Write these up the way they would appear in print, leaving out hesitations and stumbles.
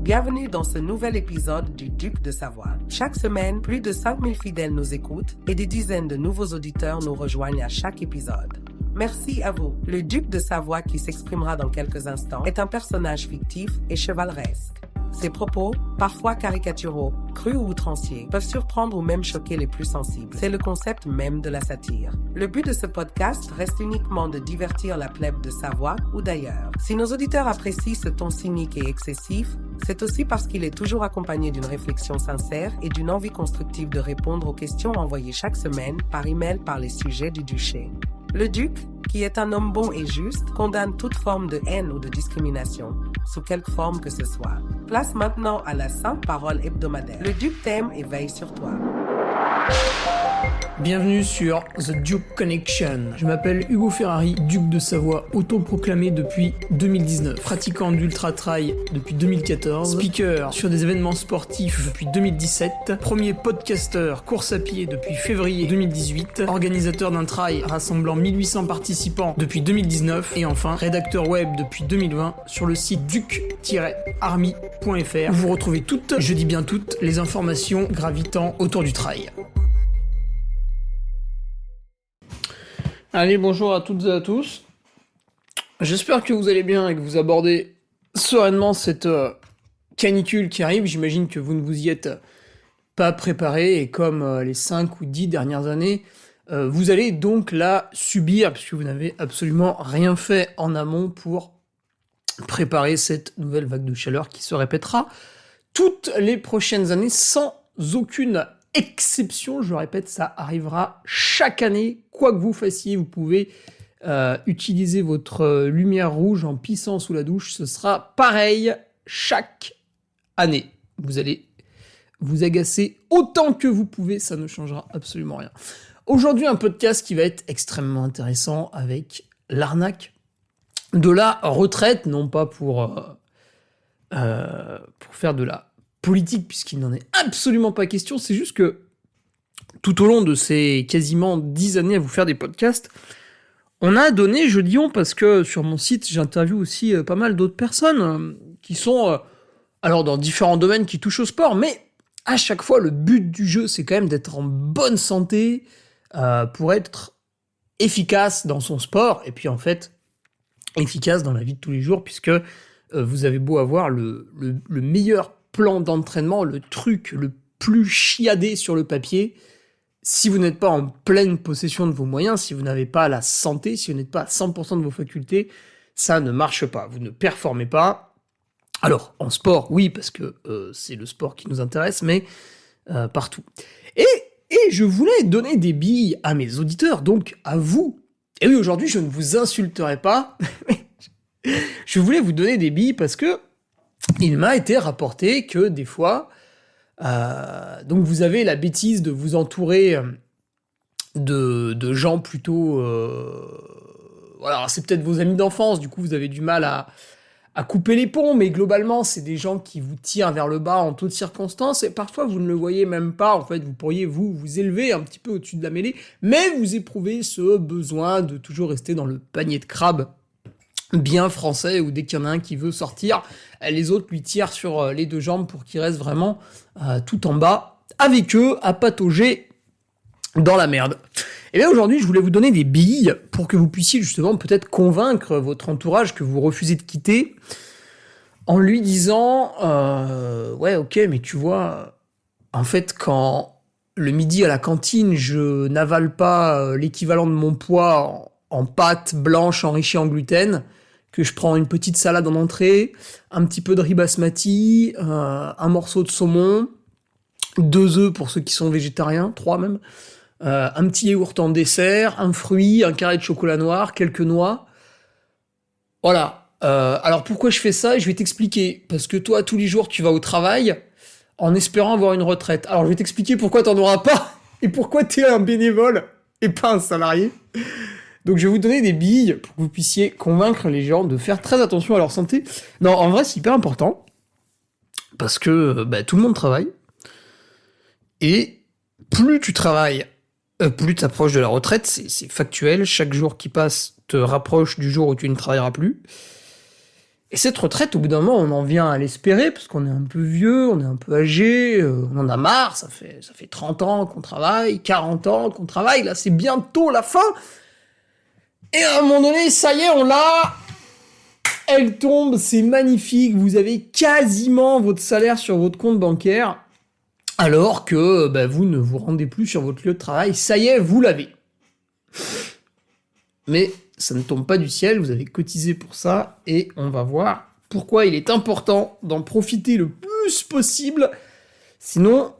Bienvenue dans ce nouvel épisode du Duc de Savoie. Chaque semaine, plus de 5000 fidèles nous écoutent et des dizaines de nouveaux auditeurs nous rejoignent à chaque épisode. Merci à vous. Le Duc de Savoie, qui s'exprimera dans quelques instants, est un personnage fictif et chevaleresque. Ses propos, parfois caricaturaux, crus ou outranciers, peuvent surprendre ou même choquer les plus sensibles. C'est le concept même de la satire. Le but de ce podcast reste uniquement de divertir la plèbe de Savoie ou d'ailleurs. Si nos auditeurs apprécient ce ton cynique et excessif, c'est aussi parce qu'il est toujours accompagné d'une réflexion sincère et d'une envie constructive de répondre aux questions envoyées chaque semaine par email par les sujets du duché. Le duc, qui est un homme bon et juste, condamne toute forme de haine ou de discrimination, sous quelque forme que ce soit. Place maintenant à la sainte parole hebdomadaire. Le duc t'aime et veille sur toi. Bienvenue sur The Duke Connection. Je m'appelle Hugo Ferrari, duc de Savoie, autoproclamé depuis 2019, pratiquant d'ultra trail depuis 2014, speaker sur des événements sportifs depuis 2017, premier podcasteur course à pied depuis février 2018, organisateur d'un trail rassemblant 1800 participants depuis 2019 et enfin rédacteur web depuis 2020 sur le site duc-army.fr où vous retrouvez toutes, je dis bien toutes, les informations gravitant autour du trail. Allez, bonjour à toutes et à tous. J'espère que vous allez bien et que vous abordez sereinement cette canicule qui arrive. J'imagine que vous ne vous y êtes pas préparé et comme les 5 ou 10 dernières années, vous allez donc la subir puisque vous n'avez absolument rien fait en amont pour préparer cette nouvelle vague de chaleur qui se répétera toutes les prochaines années sans aucune exception, je répète, ça arrivera chaque année, quoi que vous fassiez, vous pouvez utiliser votre lumière rouge en pissant sous la douche, ce sera pareil chaque année. Vous allez vous agacer autant que vous pouvez, ça ne changera absolument rien. Aujourd'hui, un podcast qui va être extrêmement intéressant avec l'arnaque de la retraite, non pas pour faire de la politique, puisqu'il n'en est absolument pas question, c'est juste que tout au long de ces quasiment 10 années à vous faire des podcasts, on a donné, je dis on, parce que sur mon site, j'interviewe aussi pas mal d'autres personnes qui sont, alors dans différents domaines qui touchent au sport, mais à chaque fois, le but du jeu, c'est quand même d'être en bonne santé pour être efficace dans son sport, et puis en fait, efficace dans la vie de tous les jours, puisque vous avez beau avoir le meilleur plan d'entraînement, le truc le plus chiadé sur le papier, si vous n'êtes pas en pleine possession de vos moyens, si vous n'avez pas la santé, si vous n'êtes pas à 100% de vos facultés, ça ne marche pas, vous ne performez pas. Alors, en sport, oui, parce que c'est le sport qui nous intéresse, mais partout. Et je voulais donner des billes à mes auditeurs, donc à vous. Et oui, aujourd'hui, je ne vous insulterai pas, je voulais vous donner des billes parce que il m'a été rapporté que des fois, donc vous avez la bêtise de vous entourer de gens plutôt... voilà, c'est peut-être vos amis d'enfance, du coup vous avez du mal à couper les ponts, mais globalement c'est des gens qui vous tirent vers le bas en toutes circonstances, et parfois vous ne le voyez même pas, en fait vous pourriez vous élever un petit peu au-dessus de la mêlée, mais vous éprouvez ce besoin de toujours rester dans le panier de crabes bien français, où dès qu'il y en a un qui veut sortir, les autres lui tirent sur les deux jambes pour qu'il reste vraiment tout en bas, avec eux, à patauger dans la merde. Et bien aujourd'hui, je voulais vous donner des billes pour que vous puissiez justement peut-être convaincre votre entourage que vous refusez de quitter, en lui disant ouais, ok, mais tu vois, en fait, quand le midi à la cantine, je n'avale pas l'équivalent de mon poids en pâte blanche enrichie en gluten, que je prends une petite salade en entrée, un petit peu de riz basmati, un morceau de saumon, 2 œufs pour ceux qui sont végétariens, 3 même, un petit yaourt en dessert, un fruit, un carré de chocolat noir, quelques noix. Voilà. Alors pourquoi je fais ça ? Je vais t'expliquer. Parce que toi, tous les jours, tu vas au travail en espérant avoir une retraite. Alors je vais t'expliquer pourquoi t'en auras pas et pourquoi t'es un bénévole et pas un salarié. Donc je vais vous donner des billes pour que vous puissiez convaincre les gens de faire très attention à leur santé. Non, en vrai, c'est hyper important, parce que tout le monde travaille, et plus tu travailles, plus tu t'approches de la retraite, c'est factuel, chaque jour qui passe te rapproche du jour où tu ne travailleras plus. Et cette retraite, au bout d'un moment, on en vient à l'espérer, parce qu'on est un peu vieux, on est un peu âgé, on en a marre, ça fait 30 ans qu'on travaille, 40 ans qu'on travaille, là c'est bientôt la fin. Et à un moment donné, ça y est, on l'a. Elle tombe, c'est magnifique, vous avez quasiment votre salaire sur votre compte bancaire, alors que vous ne vous rendez plus sur votre lieu de travail, ça y est, vous l'avez. Mais ça ne tombe pas du ciel, vous avez cotisé pour ça, et on va voir pourquoi il est important d'en profiter le plus possible, sinon,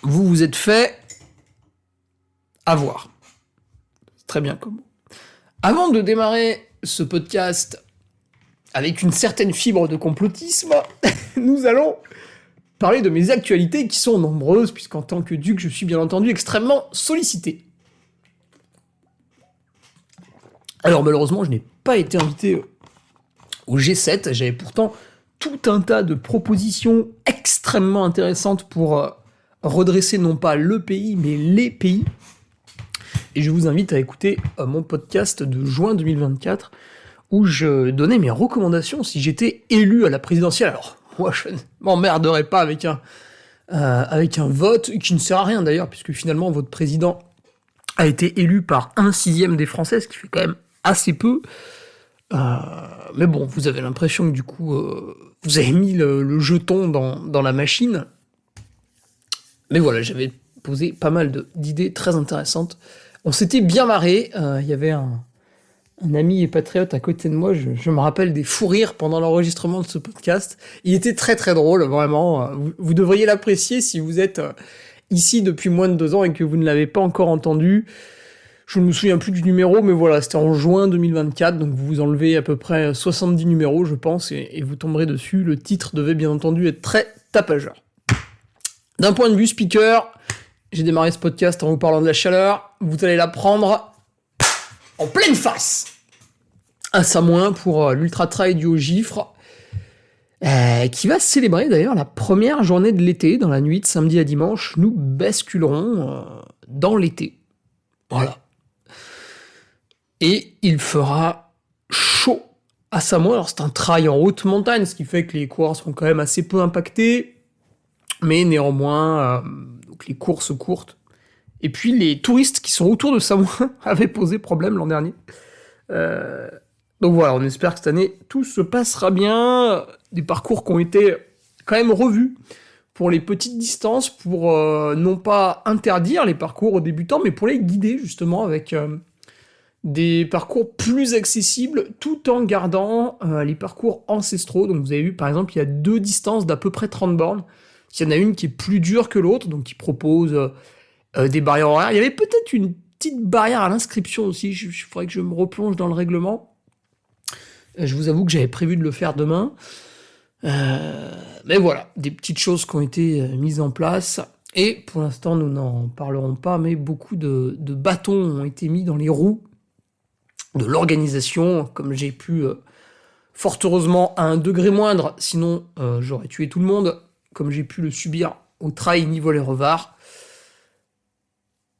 vous vous êtes fait avoir. C'est très bien comme mot. Avant de démarrer ce podcast avec une certaine fibre de complotisme, nous allons parler de mes actualités qui sont nombreuses, puisqu'en tant que duc, je suis bien entendu extrêmement sollicité. Alors malheureusement, je n'ai pas été invité au G7, j'avais pourtant tout un tas de propositions extrêmement intéressantes pour redresser non pas le pays, mais les pays. Et je vous invite à écouter mon podcast de juin 2024, où je donnais mes recommandations si j'étais élu à la présidentielle. Alors, moi, je ne m'emmerderais pas avec un vote, qui ne sert à rien d'ailleurs, puisque finalement, votre président a été élu par 1/6 des Français, ce qui fait quand même assez peu. Mais bon, vous avez l'impression que du coup, vous avez mis le jeton dans la machine. Mais voilà, j'avais posé pas mal d'idées très intéressantes. On s'était bien marré. Il y avait un ami et patriote à côté de moi. Je me rappelle des fous rires pendant l'enregistrement de ce podcast. Il était très très drôle, vraiment. Vous devriez l'apprécier si vous êtes ici depuis moins de 2 ans et que vous ne l'avez pas encore entendu. Je ne me souviens plus du numéro, mais voilà, c'était en juin 2024, donc vous enlevez à peu près 70 numéros, je pense, et vous tomberez dessus. Le titre devait bien entendu être très tapageur. D'un point de vue speaker, j'ai démarré ce podcast en vous parlant de la chaleur. Vous allez la prendre en pleine face. Un Samoin pour l'Ultra Trail du Haut-Gifre, qui va célébrer d'ailleurs la première journée de l'été. Dans la nuit de samedi à dimanche, nous basculerons dans l'été. Voilà. Et il fera chaud à Samoa. Alors c'est un trail en haute montagne, ce qui fait que les coureurs seront quand même assez peu impactés. Mais néanmoins, donc les courses courtes. Et puis les touristes qui sont autour de Samoa avaient posé problème l'an dernier. Donc voilà, on espère que cette année, tout se passera bien. Des parcours qui ont été quand même revus pour les petites distances, pour non pas interdire les parcours aux débutants, mais pour les guider justement avec des parcours plus accessibles, tout en gardant les parcours ancestraux. Donc vous avez vu, par exemple, il y a 2 distances d'à peu près 30 bornes. Il y en a une qui est plus dure que l'autre, donc qui propose des barrières horaires. Il y avait peut-être une petite barrière à l'inscription aussi, il faudrait que je me replonge dans le règlement. Je vous avoue que j'avais prévu de le faire demain. Mais voilà, des petites choses qui ont été mises en place. Et pour l'instant, nous n'en parlerons pas, mais beaucoup de bâtons ont été mis dans les roues de l'organisation, comme j'ai pu, fort heureusement, à un degré moindre, sinon j'aurais tué tout le monde, comme j'ai pu le subir au trail Nivelles-Revard.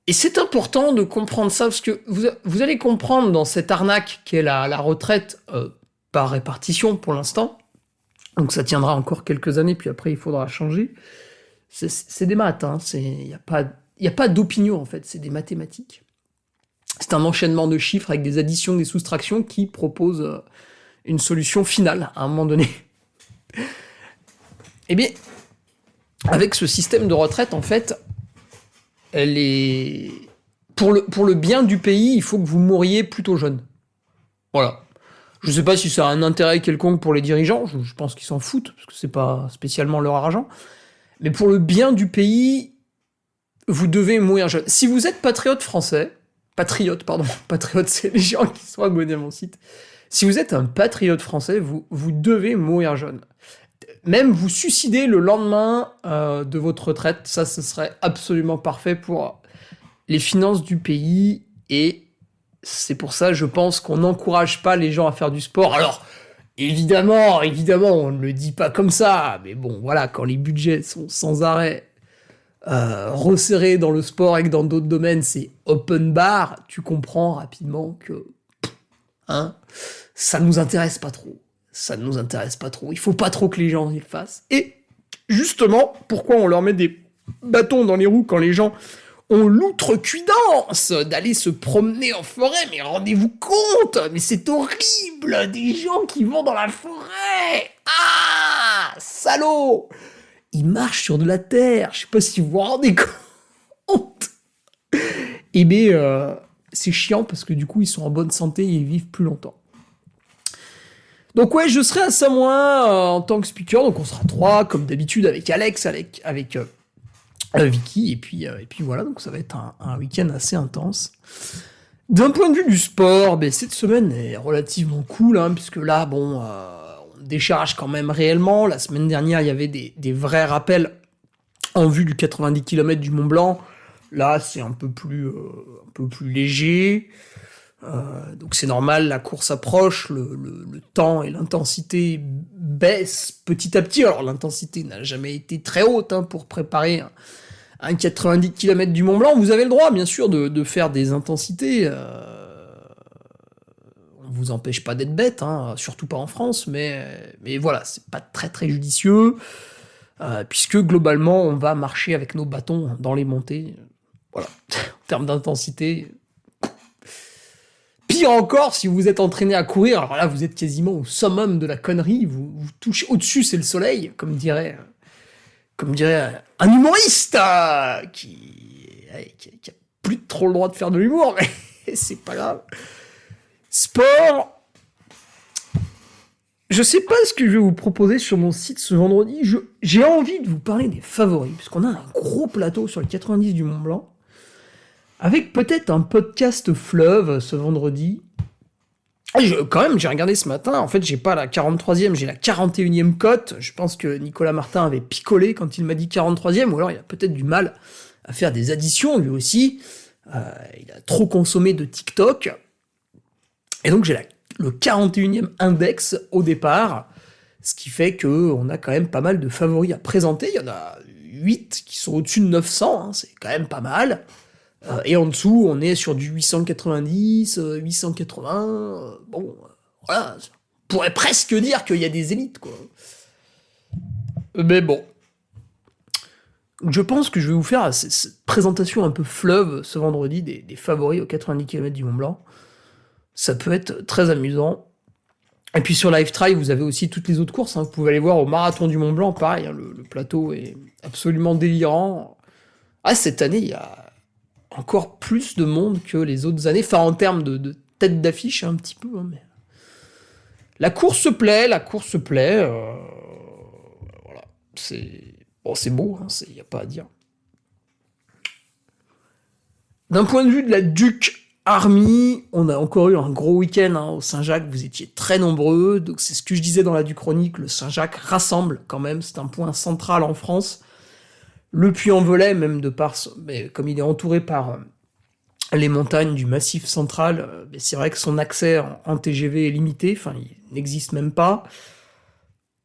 Et c'est important de comprendre ça, parce que vous allez comprendre dans cette arnaque qu'est la retraite par répartition pour l'instant, donc ça tiendra encore quelques années, puis après il faudra changer. C'est des maths, hein. Il n'y a pas d'opinion en fait, c'est des mathématiques. C'est un enchaînement de chiffres avec des additions, des soustractions qui proposent une solution finale à un moment donné. Eh bien, avec ce système de retraite, en fait, elle est... pour le bien du pays, il faut que vous mouriez plutôt jeune. Voilà. Je sais pas si ça a un intérêt quelconque pour les dirigeants, je pense qu'ils s'en foutent, parce que c'est pas spécialement leur argent. Mais pour le bien du pays, vous devez mourir jeune. Si vous êtes patriote, c'est les gens qui sont abonnés à mon site. Si vous êtes un patriote français, vous devez mourir jeune. Même vous suicider le lendemain de votre retraite, ça, ce serait absolument parfait pour les finances du pays. Et c'est pour ça, je pense, qu'on n'encourage pas les gens à faire du sport. Alors, évidemment, on ne le dit pas comme ça. Mais bon, voilà, quand les budgets sont sans arrêt resserrés dans le sport et que dans d'autres domaines, c'est open bar, tu comprends rapidement que ça nous intéresse pas trop. ça ne nous intéresse pas trop. Il faut pas trop que les gens y le fassent. Et justement, pourquoi on leur met des bâtons dans les roues quand les gens ont l'outrecuidance d'aller se promener en forêt? Mais rendez-vous compte, mais c'est horrible, des gens qui vont dans la forêt. Ah, salauds! Ils marchent sur de la terre, je sais pas si vous vous rendez compte. Et bien, c'est chiant parce que du coup, ils sont en bonne santé et ils vivent plus longtemps. Donc ouais, je serai à Samoa en tant que speaker, donc on sera 3, comme d'habitude, avec Alex, avec Vicky, et puis voilà, donc ça va être un week-end assez intense. D'un point de vue du sport, cette semaine est relativement cool, puisque là, on décharge quand même réellement. La semaine dernière, il y avait des vrais rappels en vue du 90 km du Mont Blanc. Là, c'est un peu plus léger. Donc c'est normal, la course approche, le temps et l'intensité baissent petit à petit. Alors l'intensité n'a jamais été très haute pour préparer un 90 km du Mont Blanc. Vous avez le droit, bien sûr, de faire des intensités. On vous empêche pas d'être bête, surtout pas en France, mais voilà, c'est pas très très judicieux, puisque globalement, on va marcher avec nos bâtons dans les montées. Voilà, en termes d'intensité. Pire encore, si vous êtes entraîné à courir, alors là, vous êtes quasiment au summum de la connerie, vous touchez au-dessus, c'est le soleil, comme dirait un humoriste qui a plus trop le droit de faire de l'humour, mais c'est pas grave. Sport. Je sais pas ce que je vais vous proposer sur mon site ce vendredi. J'ai envie de vous parler des favoris, parce qu'on a un gros plateau sur le 90 du Mont Blanc, avec peut-être un podcast fleuve ce vendredi. Quand même, j'ai regardé ce matin, en fait, j'ai pas la 43e, j'ai la 41e cote. Je pense que Nicolas Martin avait picolé quand il m'a dit 43e, ou alors il a peut-être du mal à faire des additions, lui aussi. Il a trop consommé de TikTok. Et donc, j'ai le 41e index au départ, ce qui fait qu'on a quand même pas mal de favoris à présenter. Il y en a 8 qui sont au-dessus de 900, c'est quand même pas mal. Et en dessous, on est sur du 890, 880. Voilà. On pourrait presque dire qu'il y a des élites, quoi. Mais bon. Je pense que je vais vous faire cette présentation un peu fleuve ce vendredi des favoris aux 90 km du Mont Blanc. Ça peut être très amusant. Et puis sur Lifetry, vous avez aussi toutes les autres courses. Vous pouvez aller voir au Marathon du Mont Blanc, pareil, le plateau est absolument délirant. Cette année, il y a encore plus de monde que les autres années, en termes de tête d'affiche, un petit peu, mais la course se plaît, voilà, c'est beau, il n'y a pas à dire. D'un point de vue de la Duke Army, on a encore eu un gros week-end au Saint-Jacques, vous étiez très nombreux, donc c'est ce que je disais dans la Duchronique, le Saint-Jacques rassemble quand même, c'est un point central en France. Le Puy-en-Velay, même mais comme il est entouré par les montagnes du Massif central, c'est vrai que son accès en TGV est limité, il n'existe même pas.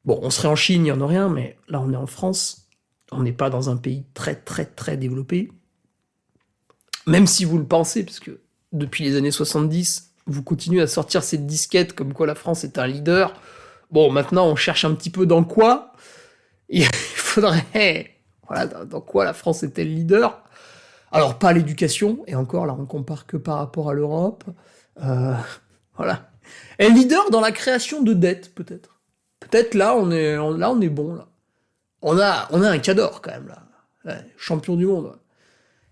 Bon, on serait en Chine, il n'y en a rien, mais là on est en France, on n'est pas dans un pays très très très développé. Même si vous le pensez, parce que depuis les années 70, vous continuez à sortir cette disquette comme quoi la France est un leader. Bon, maintenant on cherche un petit peu dans quoi. Il faudrait... Voilà, dans quoi la France était le leader. Alors, pas l'éducation, et encore, là, on compare que par rapport à l'Europe. Voilà. Et leader dans la création de dettes, peut-être. Peut-être, là, on est bon, là. On a un cador, quand même, là. Ouais, champion du monde. Ouais.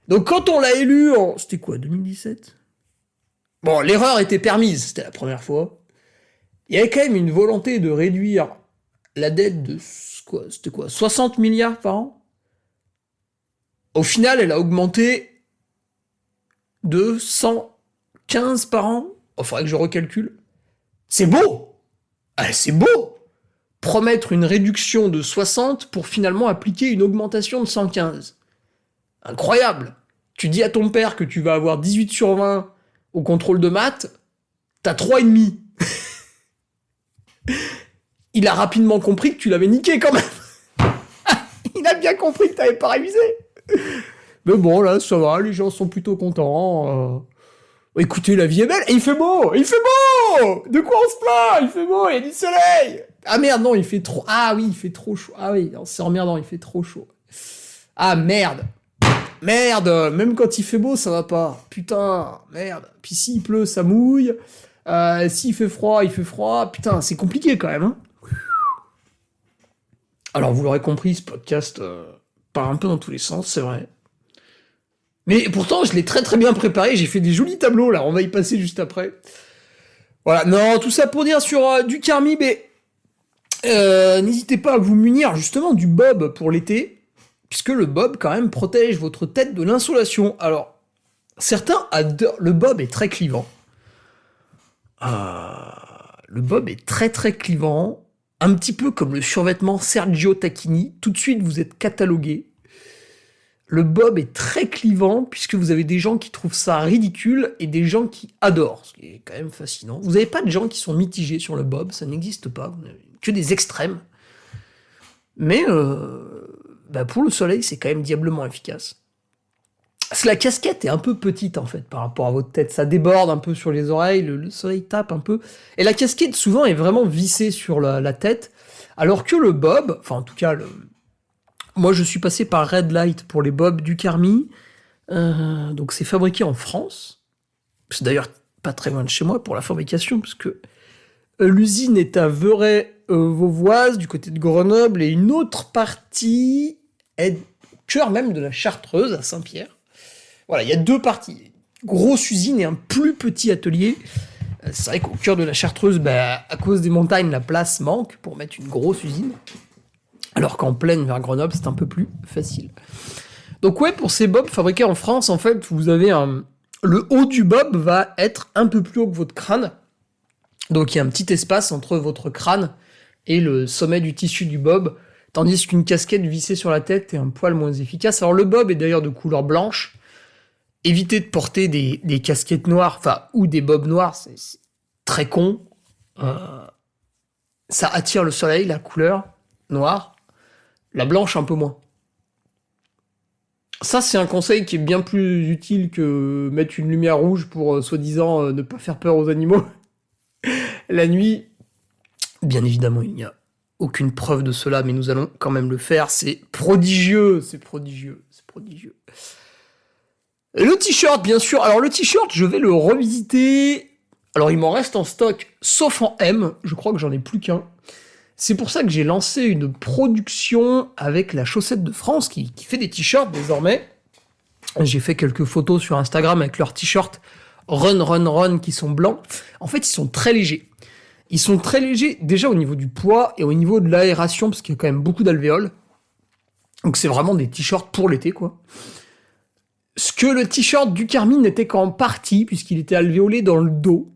Donc, quand on l'a élu c'était quoi, 2017 ? Bon, l'erreur était permise, c'était la première fois. Il y avait quand même une volonté de réduire la dette de, c'était quoi, 60 milliards par an ? Au final, elle a augmenté de 115 par an. Il faudrait que je recalcule. C'est beau. C'est beau. Promettre une réduction de 60 pour finalement appliquer une augmentation de 115. Incroyable. Tu dis à ton père que tu vas avoir 18 sur 20 au contrôle de maths, t'as 3,5. Il a rapidement compris que tu l'avais niqué quand même. Il a bien compris que t'avais pas révisé. Mais bon, là, ça va, les gens sont plutôt contents. Écoutez, la vie est belle, et il fait beau. beau! De quoi on se plaint? Il fait beau, il y a du soleil! Ah merde, non, il fait trop... Ah oui, il fait trop chaud. Ah oui, c'est emmerdant, il fait trop chaud. Ah merde! Merde! Même quand il fait beau, ça va pas. Putain, merde. Puis s'il pleut, ça mouille. S'il fait froid, il fait froid. Putain, c'est compliqué quand même, hein. Alors, vous l'aurez compris, ce podcast part un peu dans tous les sens, c'est vrai. Mais pourtant, je l'ai très très bien préparé, j'ai fait des jolis tableaux, là, on va y passer juste après. Voilà, non, tout ça pour dire sur du Carmi, mais n'hésitez pas à vous munir justement du bob pour l'été, puisque le bob, quand même, protège votre tête de l'insolation. Alors, certains adorent... Le bob est très clivant. Le bob est très très clivant, un petit peu comme le survêtement Sergio Tacchini. Tout de suite, vous êtes catalogué. Le bob est très clivant, puisque vous avez des gens qui trouvent ça ridicule et des gens qui adorent, ce qui est quand même fascinant. Vous n'avez pas de gens qui sont mitigés sur le bob, ça n'existe pas, vous n'avez que des extrêmes. Mais pour le soleil, c'est quand même diablement efficace. Parce que la casquette est un peu petite, en fait, par rapport à votre tête. Ça déborde un peu sur les oreilles, le soleil tape un peu. Et la casquette, souvent, est vraiment vissée sur la tête, alors que le bob, enfin, en tout cas, moi, je suis passé par Red Light pour les bobs du Carmi. Donc, c'est fabriqué en France. C'est d'ailleurs pas très loin de chez moi pour la fabrication, parce que l'usine est à Veurey-Vauvoise, du côté de Grenoble, et une autre partie est au cœur même de la Chartreuse, à Saint-Pierre. Voilà, il y a deux parties. Grosse usine et un plus petit atelier. C'est vrai qu'au cœur de la Chartreuse, à cause des montagnes, la place manque pour mettre une grosse usine. Alors qu'en plaine, vers Grenoble, c'est un peu plus facile. Donc ouais, pour ces bobs fabriqués en France, en fait, vous avez le haut du bob va être un peu plus haut que votre crâne. Donc il y a un petit espace entre votre crâne et le sommet du tissu du bob, tandis qu'une casquette vissée sur la tête est un poil moins efficace. Alors le bob est d'ailleurs de couleur blanche. Évitez de porter des casquettes noires, ou des bobs noirs, c'est très con. Ça attire le soleil, la couleur noire. La blanche, un peu moins. Ça, c'est un conseil qui est bien plus utile que mettre une lumière rouge pour, soi-disant, ne pas faire peur aux animaux. La nuit, bien évidemment, il n'y a aucune preuve de cela, mais nous allons quand même le faire. C'est prodigieux, c'est prodigieux, c'est prodigieux. Le t-shirt, bien sûr. Alors, le t-shirt, je vais le revisiter. Alors, il m'en reste en stock, sauf en M. Je crois que j'en ai plus qu'un. C'est pour ça que j'ai lancé une production avec la Chaussette de France qui fait des t-shirts désormais. J'ai fait quelques photos sur Instagram avec leurs t-shirts Run Run Run qui sont blancs. En fait, ils sont très légers. Ils sont très légers déjà au niveau du poids et au niveau de l'aération parce qu'il y a quand même beaucoup d'alvéoles. Donc c'est vraiment des t-shirts pour l'été, quoi. Ce que le t-shirt du Carmi n'était qu'en partie puisqu'il était alvéolé dans le dos.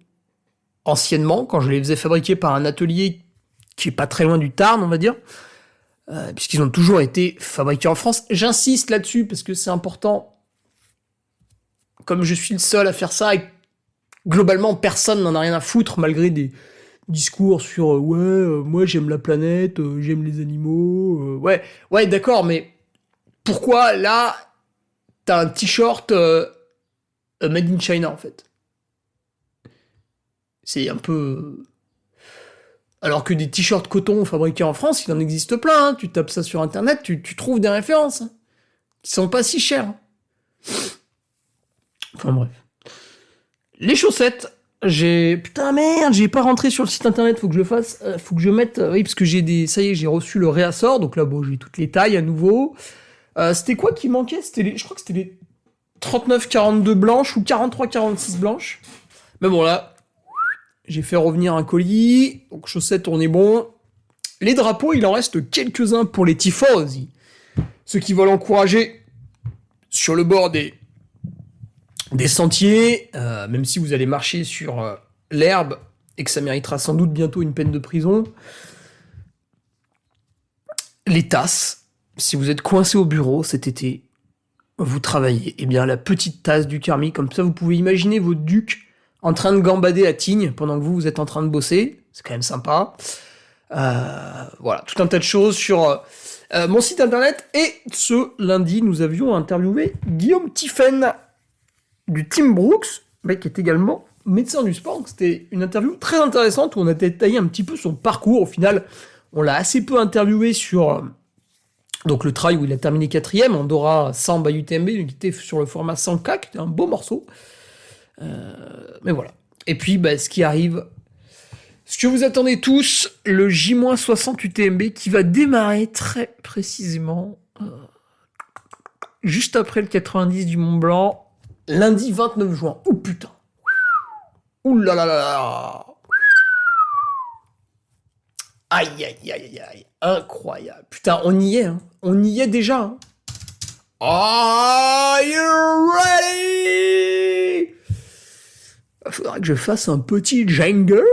Anciennement, quand je les faisais fabriquer par un atelier qui est pas très loin du Tarn, on va dire, puisqu'ils ont toujours été fabriqués en France. J'insiste là-dessus, parce que c'est important. Comme je suis le seul à faire ça, et globalement, personne n'en a rien à foutre, malgré des discours sur « moi j'aime la planète, j'aime les animaux... Ouais, d'accord, mais pourquoi, là, t'as un t-shirt made in China, en fait ? C'est un peu... Alors que des t-shirts coton fabriqués en France, il en existe plein. Hein. Tu tapes ça sur Internet, tu trouves des références. Hein, qui sont pas si chères. Enfin bref. Les chaussettes, Putain merde, j'ai pas rentré sur le site Internet, faut que je le fasse. Faut que je mette... Oui, parce que ça y est, j'ai reçu le réassort. Donc là, bon, j'ai toutes les tailles à nouveau. C'était quoi qui manquait ? Je crois que c'était les 39-42 blanches ou 43-46 blanches. Mais bon, là... J'ai fait revenir un colis, donc chaussettes, on est bon. Les drapeaux, il en reste quelques-uns pour les tifosi. Ceux qui veulent encourager sur le bord des sentiers, même si vous allez marcher sur l'herbe et que ça méritera sans doute bientôt une peine de prison. Les tasses, si vous êtes coincé au bureau cet été, vous travaillez, eh bien la petite tasse du Carmi, comme ça vous pouvez imaginer vos ducs en train de gambader à Tignes pendant que vous êtes en train de bosser. C'est quand même sympa. Voilà, tout un tas de choses sur mon site internet. Et ce lundi, nous avions interviewé Guillaume Tiffen du Team Brooks, mec qui est également médecin du sport. Donc c'était une interview très intéressante où on a détaillé un petit peu son parcours. Au final, on l'a assez peu interviewé sur donc le trail où il a terminé 4ème, Andorra 100 by UTMB, il était sur le format 100K, qui était un beau morceau. Mais voilà. Et puis, ce qui arrive, ce que vous attendez tous, le J-60 UTMB qui va démarrer très précisément juste après le 90 du Mont Blanc, lundi 29 juin. Oh putain. Ouh là là là là. Aïe aïe aïe aïe aïe. Incroyable. Putain, on y est, hein. On y est déjà, hein. Are you ready? Faudra que je fasse un petit jingle.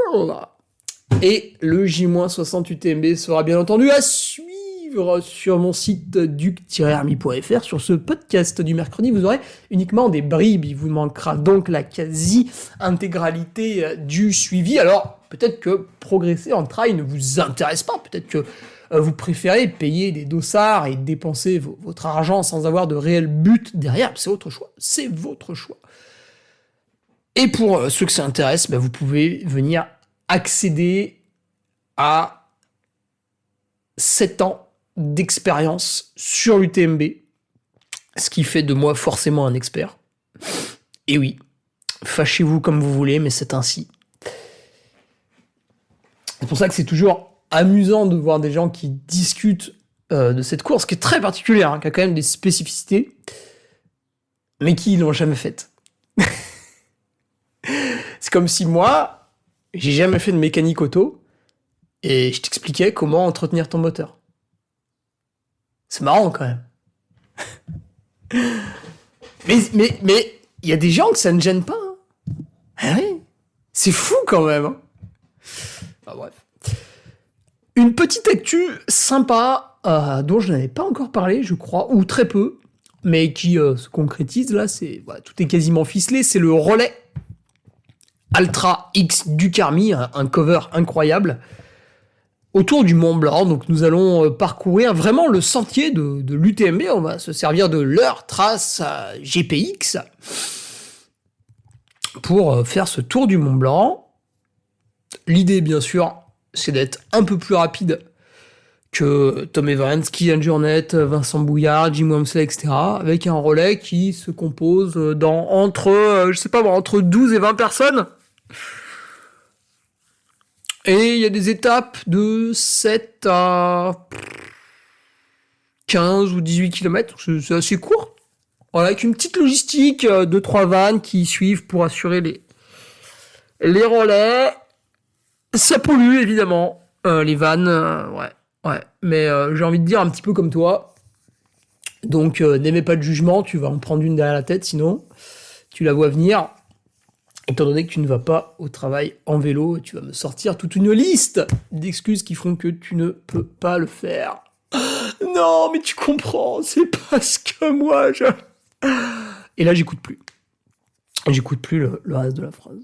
Et le J-60 UTMB sera bien entendu à suivre sur mon site duc-army.fr. Sur ce podcast du mercredi, vous aurez uniquement des bribes. Il vous manquera donc la quasi-intégralité du suivi. Alors, peut-être que progresser en trail ne vous intéresse pas. Peut-être que vous préférez payer des dossards et dépenser votre argent sans avoir de réel but derrière. C'est votre choix. C'est votre choix. Et pour ceux que ça intéresse, vous pouvez venir accéder à 7 ans d'expérience sur l'UTMB, ce qui fait de moi forcément un expert. Et oui, fâchez-vous comme vous voulez, mais c'est ainsi. C'est pour ça que c'est toujours amusant de voir des gens qui discutent de cette course, qui est très particulière, hein, qui a quand même des spécificités, mais qui l'ont jamais faite. C'est comme si moi, j'ai jamais fait de mécanique auto, et je t'expliquais comment entretenir ton moteur. C'est marrant quand même. mais il y a des gens que ça ne gêne pas. Hein. Ah oui, c'est fou quand même. Hein. Enfin, bref. Une petite actu sympa dont je n'avais pas encore parlé, je crois, ou très peu, mais qui se concrétise là. Tout est quasiment ficelé. C'est le relais Altra X Duc-Army, un cover incroyable, autour du Mont Blanc. Donc nous allons parcourir vraiment le sentier de l'UTMB. On va se servir de leur trace GPX pour faire ce tour du Mont Blanc. L'idée, bien sûr, c'est d'être un peu plus rapide que Tom Evans, Kylian Jornet, Vincent Bouillard, Jim Wamsley, etc. Avec un relais qui se compose entre 12 et 20 personnes. Et il y a des étapes de 7 à 15 ou 18 km, c'est assez court. Voilà, avec une petite logistique de 3 vannes qui suivent pour assurer les relais. Ça pollue, évidemment, les vannes, ouais. Mais j'ai envie de dire un petit peu comme toi. Donc, n'aimez pas de jugement, tu vas en prendre une derrière la tête, sinon tu la vois venir. Étant donné que tu ne vas pas au travail en vélo, tu vas me sortir toute une liste d'excuses qui font que tu ne peux pas le faire. Non, mais tu comprends, c'est parce que moi, Et là, j'écoute plus. J'écoute plus le reste de la phrase.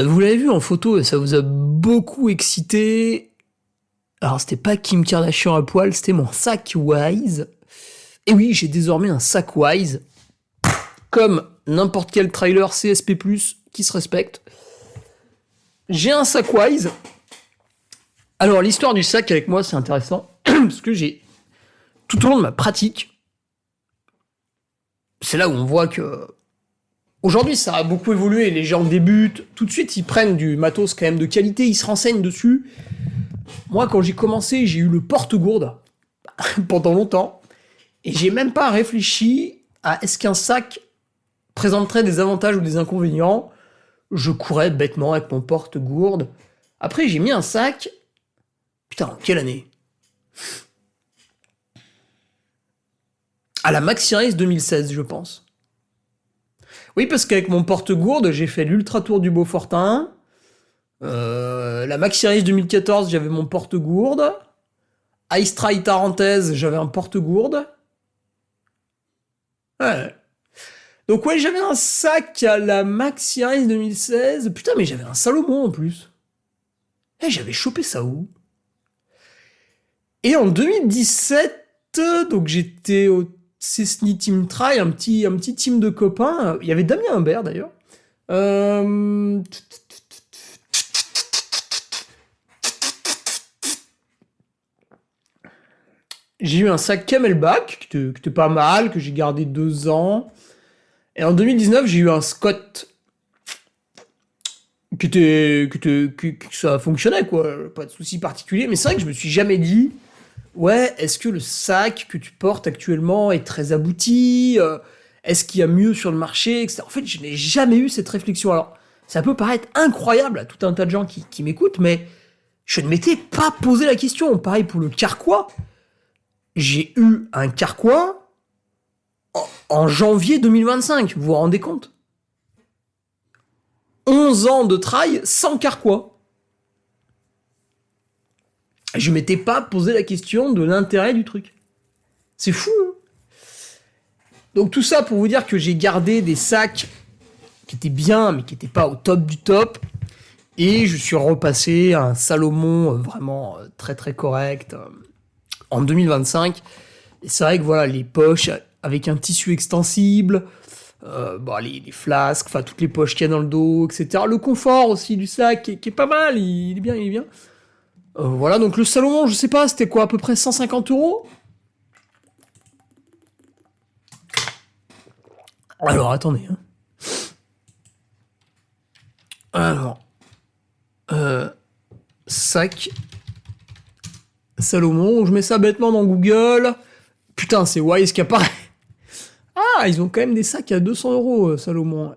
Vous l'avez vu en photo, et ça vous a beaucoup excité. Alors, c'était pas Kim Kardashian à poil, c'était mon sac Wise. Et oui, j'ai désormais un sac Wise. Comme n'importe quel trailer CSP+, qui se respecte. J'ai un sac Wise. Alors, l'histoire du sac avec moi, c'est intéressant. Parce que tout au long de ma pratique, c'est là où on voit que aujourd'hui, ça a beaucoup évolué. Les gens débutent. Tout de suite, ils prennent du matos quand même de qualité. Ils se renseignent dessus. Moi, quand j'ai commencé, j'ai eu le porte-gourde pendant longtemps. Et j'ai même pas réfléchi à est-ce qu'un sac présenterait des avantages ou des inconvénients. Je courais bêtement avec mon porte-gourde. Après, j'ai mis un sac. Putain, quelle année? À la Maxi Race 2016, je pense. Oui, parce qu'avec mon porte-gourde, j'ai fait l'Ultra Tour du Beaufortin. La Maxi Race 2014, j'avais mon porte-gourde. Ice Trail Tarentaise, j'avais un porte-gourde. Ouais. Donc ouais, j'avais un sac à la Maxi Race 2016. Putain, mais j'avais un Salomon en plus. J'avais chopé ça où? Et en 2017, donc j'étais au Cessny Team Trail, un petit team de copains. Il y avait Damien Imbert d'ailleurs. J'ai eu un sac Camelback, qui était pas mal, que j'ai gardé 2 ans. Et en 2019, j'ai eu un Scott, que ça fonctionnait, quoi. Pas de souci particulier. Mais c'est vrai que je me suis jamais dit, ouais, est-ce que le sac que tu portes actuellement est très abouti? Est-ce qu'il y a mieux sur le marché, etc. En fait, je n'ai jamais eu cette réflexion. Alors, ça peut paraître incroyable à tout un tas de gens qui m'écoutent, mais je ne m'étais pas posé la question. Pareil pour le Carquois. J'ai eu un Carquois en janvier 2025, vous vous rendez compte? 11 ans de trail sans Carquois. Je m'étais pas posé la question de l'intérêt du truc. C'est fou, hein? Donc tout ça pour vous dire que j'ai gardé des sacs qui étaient bien, mais qui n'étaient pas au top du top. Et je suis repassé à un Salomon vraiment très très correct en 2025. Et c'est vrai que voilà, les poches avec un tissu extensible, les flasques, enfin toutes les poches qu'il y a dans le dos, etc. Le confort aussi du sac qui est pas mal, il est bien. Voilà, donc le Salomon, je sais pas, c'était quoi, à peu près 150 €? Alors, attendez. Hein. Alors, sac Salomon, je mets ça bêtement dans Google. Putain, c'est Wise qui apparaît. Ah, ils ont quand même des sacs à 200 €, Salomon.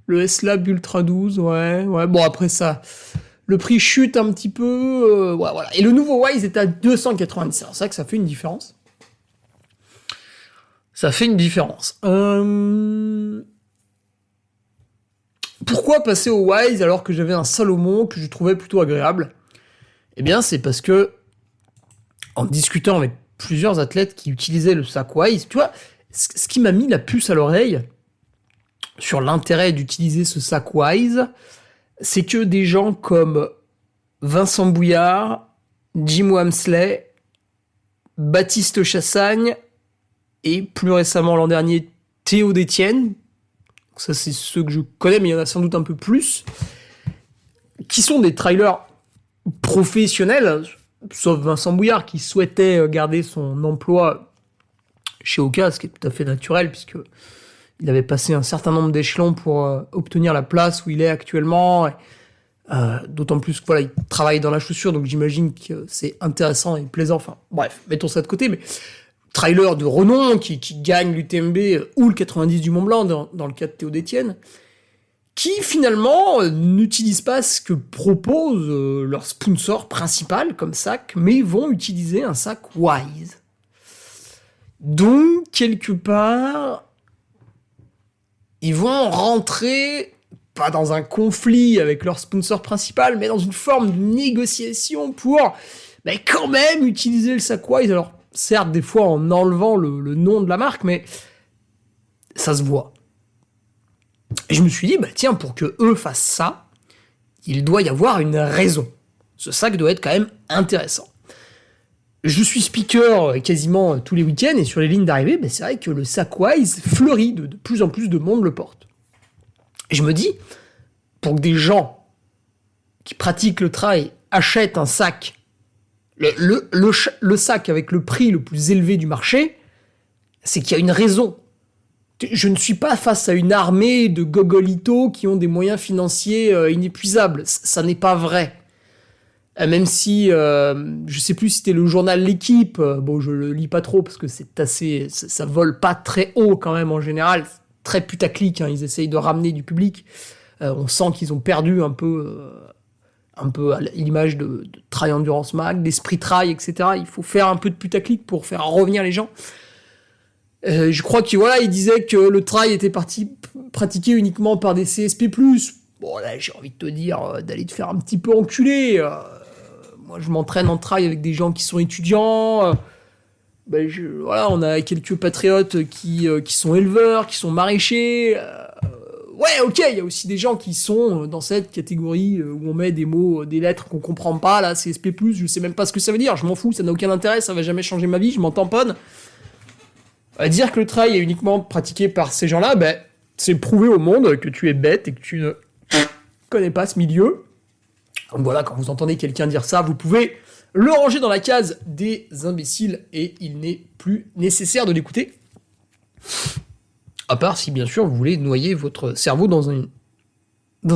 Le S-Lab Ultra 12, ouais. Bon, après ça, le prix chute un petit peu. Voilà. Et le nouveau Wise est à 290. C'est vrai que ça fait une différence. Pourquoi passer au Wise alors que j'avais un Salomon que je trouvais plutôt agréable? Eh bien, c'est parce que, en discutant avec plusieurs athlètes qui utilisaient le sac Wise, tu vois, ce qui m'a mis la puce à l'oreille sur l'intérêt d'utiliser ce sac Wise, c'est que des gens comme Vincent Bouillard, Jim Wamsley, Baptiste Chassagne et plus récemment l'an dernier Théo Détienne, ça c'est ceux que je connais mais il y en a sans doute un peu plus, qui sont des trailers professionnels, sauf Vincent Bouillard qui souhaitait garder son emploi chez Oka, ce qui est tout à fait naturel puisque il avait passé un certain nombre d'échelons pour obtenir la place où il est actuellement. D'autant plus que voilà, il travaille dans la chaussure, donc j'imagine que c'est intéressant et plaisant. Enfin, bref, mettons ça de côté. Mais trailer de renom qui gagne l'UTMB ou le 90 du Mont Blanc dans le cas de Théo Détienne, qui finalement n'utilisent pas ce que propose leur sponsor principal comme sac, mais vont utiliser un sac Wise. Donc, quelque part, ils vont rentrer, pas dans un conflit avec leur sponsor principal, mais dans une forme de négociation pour quand même utiliser le sac Wise. Alors, certes, des fois en enlevant le nom de la marque, mais ça se voit. Et je me suis dit, tiens, pour que eux fassent ça, il doit y avoir une raison. Ce sac doit être quand même intéressant. Je suis speaker quasiment tous les week-ends, et sur les lignes d'arrivée, c'est vrai que le sac Wise fleurit, de plus en plus de monde le porte. Et je me dis, pour que des gens qui pratiquent le trail achètent un sac, le sac avec le prix le plus élevé du marché, c'est qu'il y a une raison. Je ne suis pas face à une armée de gogolitos qui ont des moyens financiers inépuisables. Ça n'est pas vrai. Même si, je sais plus si c'était le journal L'Équipe, je le lis pas trop parce que c'est assez, ça vole pas très haut quand même en général, très putaclic, hein, ils essayent de ramener du public. On sent qu'ils ont perdu un peu à l'image de Trail Endurance Mag, d'Esprit Trail, etc. Il faut faire un peu de putaclic pour faire revenir les gens. Je crois qu'il disait que le trail était pratiqué uniquement par des CSP+. Bon, là, j'ai envie de te dire d'aller te faire un petit peu enculer. Moi, je m'entraîne en trail avec des gens qui sont étudiants. On a quelques patriotes qui sont éleveurs, qui sont maraîchers. Ouais, ok, il y a aussi des gens qui sont dans cette catégorie où on met des mots, des lettres qu'on comprend pas, là, CSP+, je sais même pas ce que ça veut dire, je m'en fous, ça n'a aucun intérêt, ça va jamais changer ma vie, je m'en tamponne. Dire que le trail est uniquement pratiqué par ces gens-là, ben, c'est prouver au monde que tu es bête et que tu ne connais pas ce milieu. Donc voilà, quand vous entendez quelqu'un dire ça, vous pouvez le ranger dans la case des imbéciles et il n'est plus nécessaire de l'écouter. À part si, bien sûr, vous voulez noyer votre cerveau dans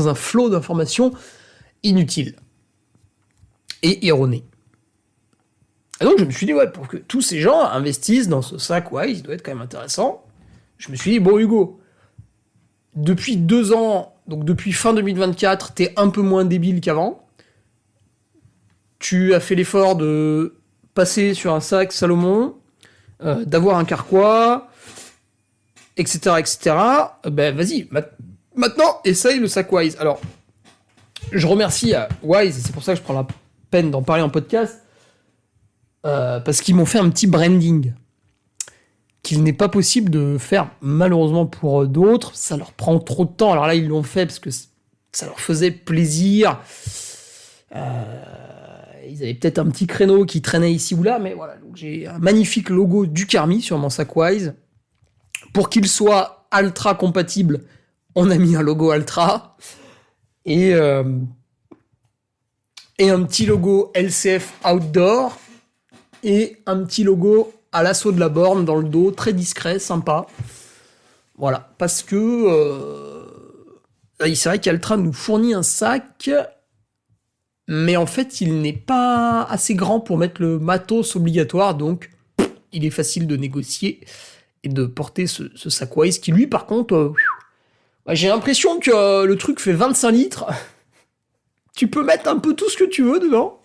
un flot d'informations inutiles et erronées. Et donc je me suis dit, ouais, pour que tous ces gens investissent dans ce sac Wise, il doit être quand même intéressant. Je me suis dit, bon Hugo, depuis 2 ans, donc depuis fin 2024, t'es un peu moins débile qu'avant. Tu as fait l'effort de passer sur un sac Salomon, d'avoir un carquois, etc., etc. Ben vas-y, maintenant, essaye le sac Wise. Alors, je remercie à Wise, et c'est pour ça que je prends la peine d'en parler en podcast, parce qu'ils m'ont fait un petit branding qu'il n'est pas possible de faire malheureusement pour d'autres. Ça leur prend trop de temps. Alors là, ils l'ont fait parce que ça leur faisait plaisir. Ils avaient peut-être un petit créneau qui traînait ici ou là, mais voilà. Donc j'ai un magnifique logo du Carmi sur mon sac Wise. Pour qu'il soit Altra compatible, on a mis un logo Altra. Et un petit logo LCF Outdoor. Et un petit logo à l'assaut de la borne dans le dos, très discret, sympa. Voilà, parce que c'est vrai qu'Altra nous fournit un sac, mais en fait, il n'est pas assez grand pour mettre le matos obligatoire, donc il est facile de négocier et de porter ce sac Wise qui, lui, par contre, j'ai l'impression que le truc fait 25 litres. Tu peux mettre un peu tout ce que tu veux dedans.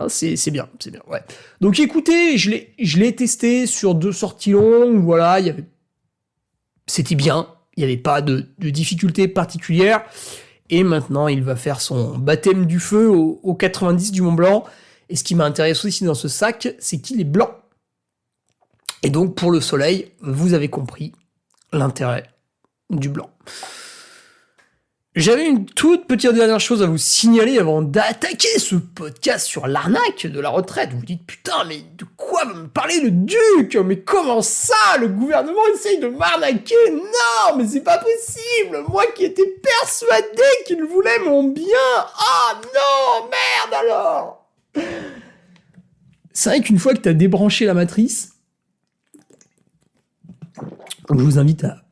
C'est bien, ouais. Donc écoutez, je l'ai testé sur 2 sorties longues, voilà, c'était bien, il n'y avait pas de difficulté particulière, et maintenant il va faire son baptême du feu au 90 du Mont Blanc, et ce qui m'intéresse aussi dans ce sac, c'est qu'il est blanc. Et donc pour le soleil, vous avez compris l'intérêt du blanc. J'avais une toute petite dernière chose à vous signaler avant d'attaquer ce podcast sur l'arnaque de la retraite. Vous vous dites, putain, mais de quoi va me parler le duc? Mais comment ça? Le gouvernement essaye de m'arnaquer? Non, mais c'est pas possible. Moi qui étais persuadé qu'il voulait mon bien. Ah non, merde alors. C'est vrai qu'une fois que t'as débranché la matrice, je vous invite à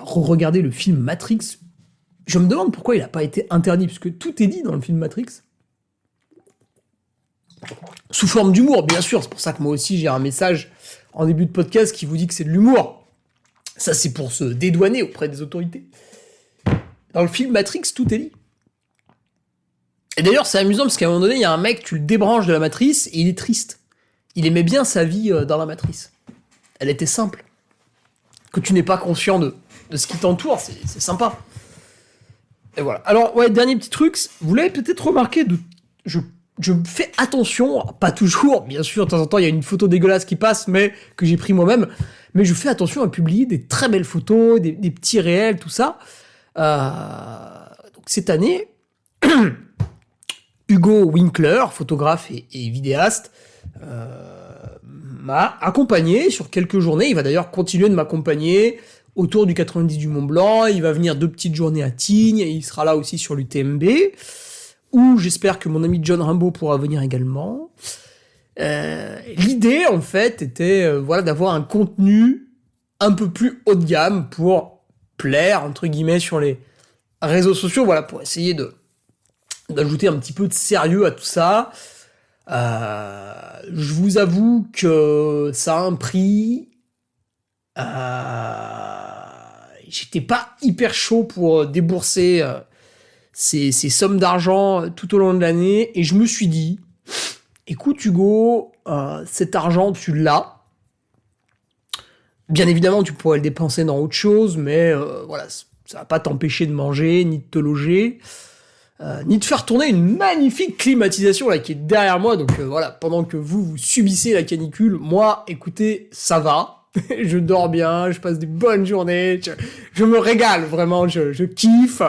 re-regarder le film Matrix. Je me demande pourquoi il n'a pas été interdit, parce que tout est dit dans le film Matrix. Sous forme d'humour, bien sûr, c'est pour ça que moi aussi j'ai un message en début de podcast qui vous dit que c'est de l'humour. Ça, c'est pour se dédouaner auprès des autorités. Dans le film Matrix, tout est dit. Et d'ailleurs, c'est amusant, parce qu'à un moment donné, il y a un mec, tu le débranches de la matrice, et il est triste. Il aimait bien sa vie dans la matrice. Elle était simple. Que tu n'es pas conscient de ce qui t'entoure, c'est sympa. Et voilà. Alors, ouais, dernier petit truc, vous l'avez peut-être remarqué, je fais attention, pas toujours, bien sûr, de temps en temps, il y a une photo dégueulasse qui passe, mais que j'ai pris moi-même, mais je fais attention à publier des très belles photos, des petits réels, tout ça. Donc, cette année, Hugo Winkler, photographe et vidéaste, m'a accompagné sur quelques journées. Il va d'ailleurs continuer de m'accompagner autour du 90 du Mont Blanc. Il va venir 2 petites journées à Tignes, et il sera là aussi sur l'UTMB, où j'espère que mon ami John Rimbaud pourra venir également. L'idée, en fait, était d'avoir un contenu un peu plus haut de gamme pour plaire, entre guillemets, sur les réseaux sociaux, voilà, pour essayer d'ajouter un petit peu de sérieux à tout ça. Je vous avoue que ça a un prix. J'étais pas hyper chaud pour débourser ces sommes d'argent tout au long de l'année, et je me suis dit, écoute Hugo, cet argent tu l'as. Bien évidemment, tu pourrais le dépenser dans autre chose, mais voilà, ça va pas t'empêcher de manger, ni de te loger, ni de faire tourner une magnifique climatisation là qui est derrière moi. Donc voilà, pendant que vous subissez la canicule, moi, écoutez, ça va. Je dors bien, je passe des bonnes journées, je me régale, vraiment, je kiffe.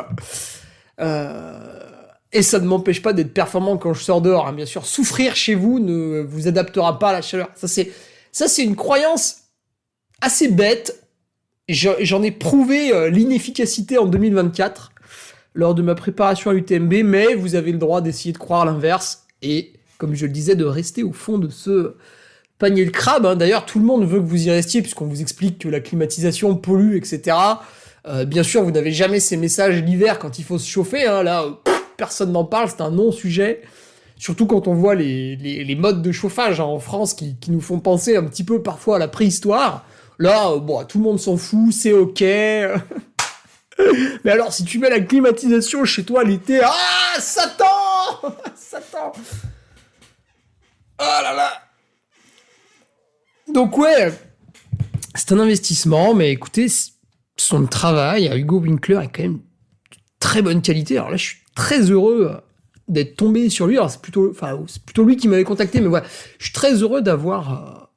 Et ça ne m'empêche pas d'être performant quand je sors dehors, hein. Bien sûr, souffrir chez vous ne vous adaptera pas à la chaleur. Ça, c'est une croyance assez bête. J'en ai prouvé l'inefficacité en 2024 lors de ma préparation à l'UTMB, mais vous avez le droit d'essayer de croire l'inverse et, comme je le disais, de rester au fond de ce panier de crabe. D'ailleurs, tout le monde veut que vous y restiez puisqu'on vous explique que la climatisation pollue, etc. Bien sûr, vous n'avez jamais ces messages l'hiver quand il faut se chauffer. Là, personne n'en parle, c'est un non-sujet. Surtout quand on voit les modes de chauffage en France qui nous font penser un petit peu parfois à la préhistoire. Là, tout le monde s'en fout, c'est ok. Mais alors, si tu mets la climatisation chez toi l'été, Satan Satan. Oh là là. Donc ouais, c'est un investissement, mais écoutez, son travail à Hugo Winkler est quand même de très bonne qualité. Alors là, je suis très heureux d'être tombé sur lui. Alors c'est plutôt lui qui m'avait contacté, mais voilà, je suis très heureux d'avoir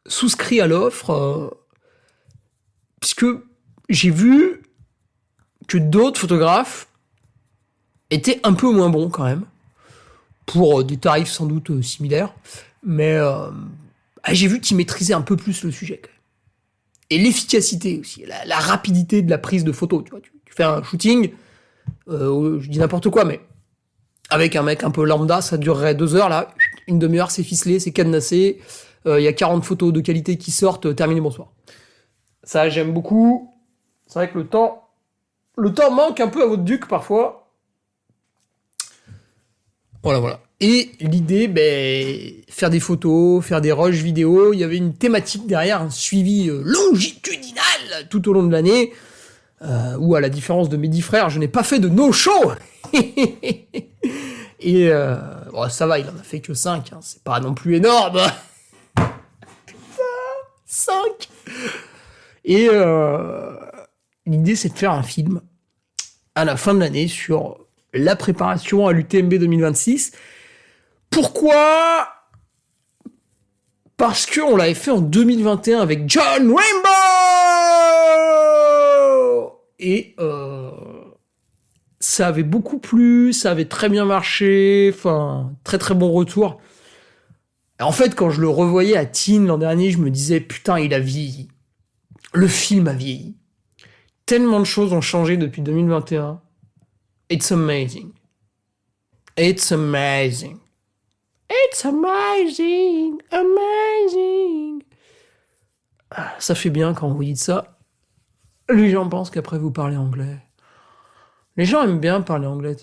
souscrit à l'offre, puisque j'ai vu que d'autres photographes étaient un peu moins bons quand même, pour des tarifs sans doute similaires, mais j'ai vu qu'ils maîtrisaient un peu plus le sujet quand même. Et l'efficacité aussi, la rapidité de la prise de photo. Tu vois, tu fais un shooting, je dis n'importe quoi, mais avec un mec un peu lambda, ça durerait 2 heures, là, une demi-heure, c'est ficelé, c'est cadenassé, il y a 40 photos de qualité qui sortent, terminé, bonsoir. Ça, j'aime beaucoup. C'est vrai que le temps manque un peu à votre duc, parfois. Voilà. Et l'idée, faire des photos, faire des rushs vidéo, il y avait une thématique derrière, un suivi longitudinal tout au long de l'année, où, à la différence de mes 10 frères, je n'ai pas fait de no-show. Et ça va, il en a fait que 5, c'est pas non plus énorme. Putain, 5. Et l'idée, c'est de faire un film à la fin de l'année sur la préparation à l'UTMB 2026. Pourquoi ? Parce qu'on l'avait fait en 2021 avec John Rainbow. Et ça avait beaucoup plu, ça avait très bien marché, très très bon retour. Et en fait, quand je le revoyais à Teen l'an dernier, je me disais, putain, il a vieilli. Le film a vieilli. Tellement de choses ont changé depuis 2021. It's amazing. It's amazing. It's amazing. Amazing. Ça fait bien quand vous dites ça. Les gens pensent qu'après vous parlez anglais. Les gens aiment bien parler anglais.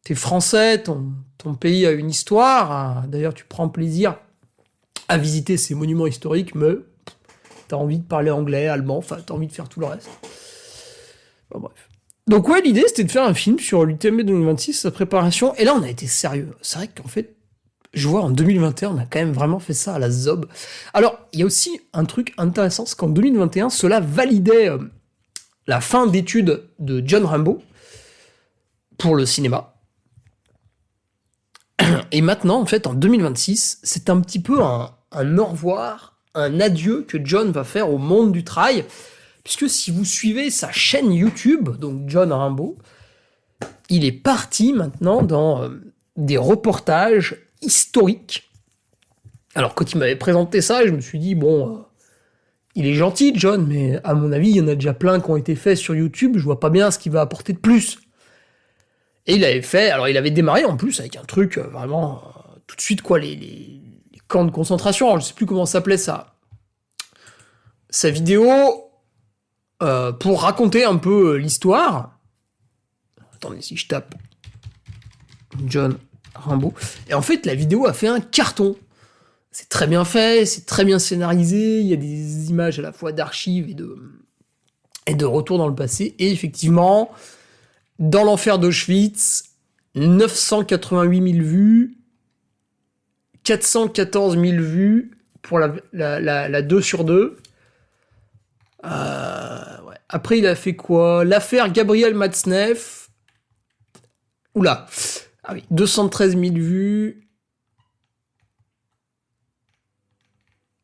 T'es français, ton pays a une histoire. D'ailleurs, tu prends plaisir à visiter ces monuments historiques, mais t'as envie de parler anglais, allemand, t'as envie de faire tout le reste. Bref. Donc ouais, l'idée, c'était de faire un film sur l'UTMB 2026, sa préparation. Et là, on a été sérieux. C'est vrai qu'en fait, je vois en 2021, on a quand même vraiment fait ça à la zob. Alors, il y a aussi un truc intéressant, c'est qu'en 2021, cela validait la fin d'études de John Rambo pour le cinéma. Et maintenant, en fait, en 2026, c'est un petit peu un au revoir, un adieu que John va faire au monde du trail. Puisque si vous suivez sa chaîne YouTube, donc John Rambo, il est parti maintenant dans des reportages historiques. Alors, quand il m'avait présenté ça, je me suis dit, il est gentil, John, mais à mon avis, il y en a déjà plein qui ont été faits sur YouTube, je vois pas bien ce qu'il va apporter de plus. Et il avait démarré en plus avec un truc vraiment, tout de suite, les camps de concentration, alors, je sais plus comment ça s'appelait ça. Sa vidéo, pour raconter un peu l'histoire. Attendez, si je tape John Rambo. Et en fait, la vidéo a fait un carton. C'est très bien fait, c'est très bien scénarisé, il y a des images à la fois d'archives et de retour dans le passé. Et effectivement, dans l'enfer d'Auschwitz, 988 000 vues, 414 000 vues pour la 2 sur 2. Ouais. Après, il a fait quoi ? L'affaire Gabriel Matzneff. Oula. Ah oui, 213 000 vues.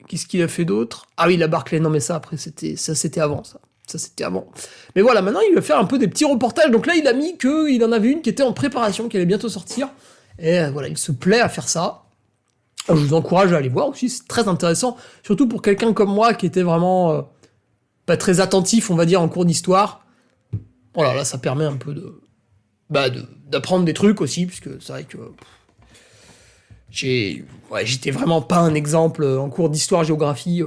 Qu'est-ce qu'il a fait d'autre ? Ah oui, la Barclay. Non, mais ça, après, c'était avant, ça. Ça, c'était avant. Mais voilà, maintenant, il va faire un peu des petits reportages. Donc là, il a mis qu'il en avait une qui était en préparation, qui allait bientôt sortir. Et voilà, il se plaît à faire ça. Je vous encourage à aller voir aussi, c'est très intéressant. Surtout pour quelqu'un comme moi qui était vraiment pas très attentif, on va dire, en cours d'histoire, voilà, là, ça permet un peu d'apprendre des trucs aussi, puisque c'est vrai que j'étais vraiment pas un exemple en cours d'histoire-géographie.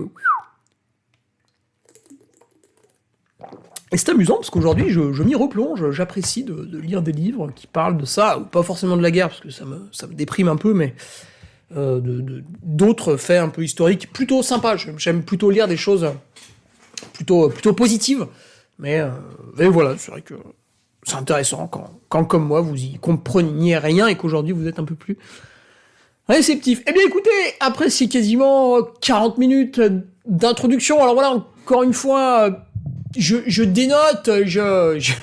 Et c'est amusant, parce qu'aujourd'hui, je m'y replonge, j'apprécie de lire des livres qui parlent de ça, ou pas forcément de la guerre, parce que ça me déprime un peu, mais d'autres faits un peu historiques, plutôt sympas. J'aime plutôt lire des choses plutôt positives, mais voilà, c'est vrai que c'est intéressant quand comme moi, vous y compreniez rien, et qu'aujourd'hui, vous êtes un peu plus réceptif. Eh bien, écoutez, après ces quasiment 40 minutes d'introduction, alors voilà, encore une fois... Je dénote, je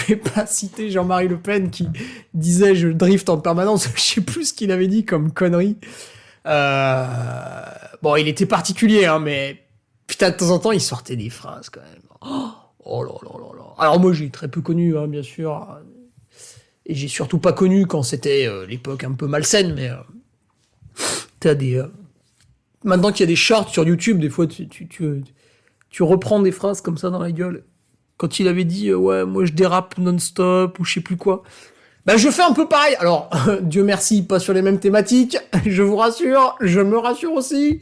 vais pas citer Jean-Marie Le Pen qui disait je drift en permanence, je sais plus ce qu'il avait dit comme connerie. Bon, il était particulier, hein, mais putain, de temps en temps, il sortait des phrases quand même. Oh là là là là. Alors moi, j'ai très peu connu, hein, bien sûr, et j'ai surtout pas connu quand c'était l'époque un peu malsaine, mais t'as des... Maintenant qu'il y a des shorts sur YouTube, des fois, tu reprends des phrases comme ça dans la gueule. Quand il avait dit ouais, moi je dérape non-stop ou je sais plus quoi. Ben je fais un peu pareil. Alors Dieu merci, pas sur les mêmes thématiques. Je vous rassure, je me rassure aussi.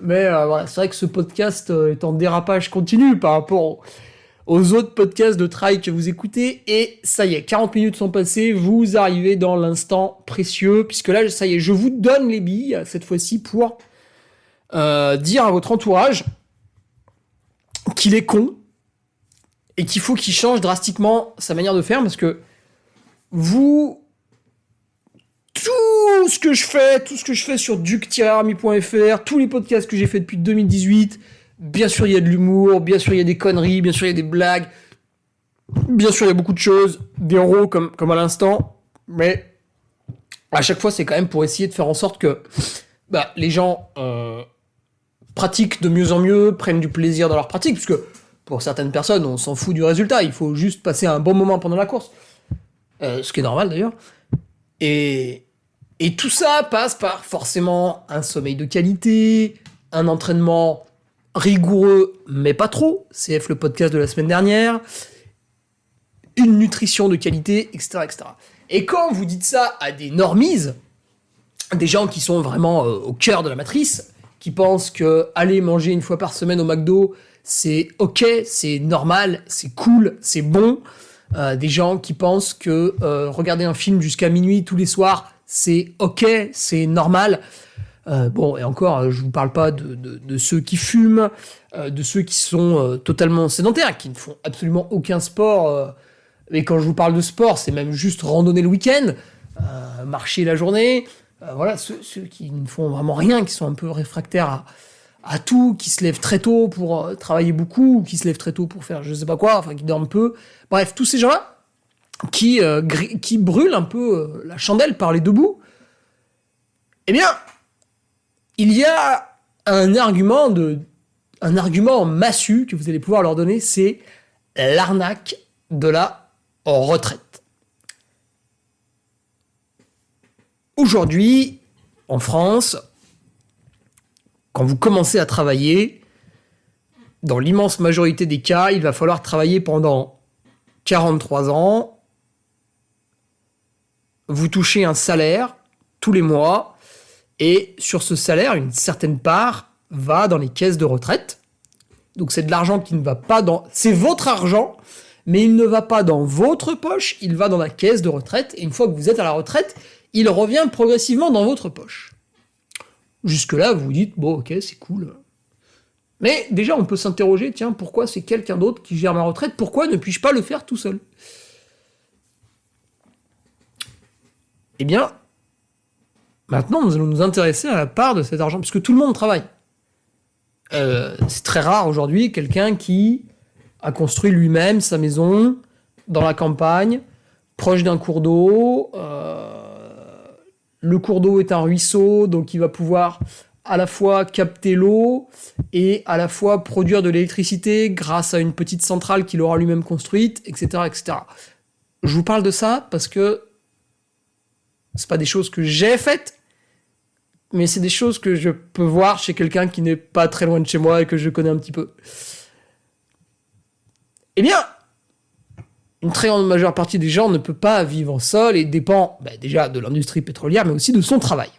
Mais voilà, c'est vrai que ce podcast est en dérapage continu par rapport aux autres podcasts de trail que vous écoutez. Et ça y est, 40 minutes sont passées. Vous arrivez dans l'instant précieux, puisque là, ça y est, je vous donne les billes cette fois-ci pour dire à votre entourage qu'il est con et qu'il faut qu'il change drastiquement sa manière de faire, parce que tout ce que je fais sur duc-army.fr, tous les podcasts que j'ai fait depuis 2018, bien sûr il y a de l'humour, bien sûr il y a des conneries, bien sûr il y a des blagues, bien sûr il y a beaucoup de choses, des héros comme à l'instant, mais à chaque fois c'est quand même pour essayer de faire en sorte que les gens pratiquent de mieux en mieux, prennent du plaisir dans leur pratique, puisque pour certaines personnes, on s'en fout du résultat, il faut juste passer un bon moment pendant la course. Ce qui est normal d'ailleurs. Et tout ça passe par forcément un sommeil de qualité, un entraînement rigoureux, mais pas trop, CF le podcast de la semaine dernière, une nutrition de qualité, etc., etc. Et quand vous dites ça à des normies, des gens qui sont vraiment au cœur de la matrice, qui pensent que aller manger une fois par semaine au McDo, c'est ok, c'est normal, c'est cool, c'est bon. Des gens qui pensent que regarder un film jusqu'à minuit tous les soirs, c'est ok, c'est normal. Bon, et encore, je vous parle pas de ceux qui fument, de ceux qui sont totalement sédentaires, qui ne font absolument aucun sport. Mais quand je vous parle de sport, c'est même juste randonner le week-end, marcher la journée. Voilà, ceux qui ne font vraiment rien, qui sont un peu réfractaires à tout, qui se lèvent très tôt pour travailler beaucoup, ou qui se lèvent très tôt pour faire je sais pas quoi, enfin qui dorment peu. Bref, tous ces gens-là qui brûlent un peu la chandelle par les deux bouts. Eh bien, il y a un argument massu que vous allez pouvoir leur donner, c'est l'arnaque de la retraite. Aujourd'hui, en France, quand vous commencez à travailler, dans l'immense majorité des cas, il va falloir travailler pendant 43 ans. Vous touchez un salaire tous les mois, et sur ce salaire, une certaine part va dans les caisses de retraite. Donc c'est de l'argent qui ne va pas dans... C'est votre argent, mais il ne va pas dans votre poche, il va dans la caisse de retraite, et une fois que vous êtes à la retraite, il revient progressivement dans votre poche. Jusque-là, vous vous dites, bon, ok, c'est cool. Mais déjà, on peut s'interroger, tiens, pourquoi c'est quelqu'un d'autre qui gère ma retraite ? Pourquoi ne puis-je pas le faire tout seul ? Eh bien, maintenant, nous allons nous intéresser à la part de cet argent, puisque tout le monde travaille. C'est très rare aujourd'hui, quelqu'un qui a construit lui-même sa maison dans la campagne, proche d'un cours d'eau. Le cours d'eau est un ruisseau, donc il va pouvoir à la fois capter l'eau et à la fois produire de l'électricité grâce à une petite centrale qu'il aura lui-même construite, etc., etc. Je vous parle de ça parce que c'est pas des choses que j'ai faites, mais c'est des choses que je peux voir chez quelqu'un qui n'est pas très loin de chez moi et que je connais un petit peu. Eh bien, une très grande majeure partie des gens ne peut pas vivre seul et dépend déjà de l'industrie pétrolière, mais aussi de son travail.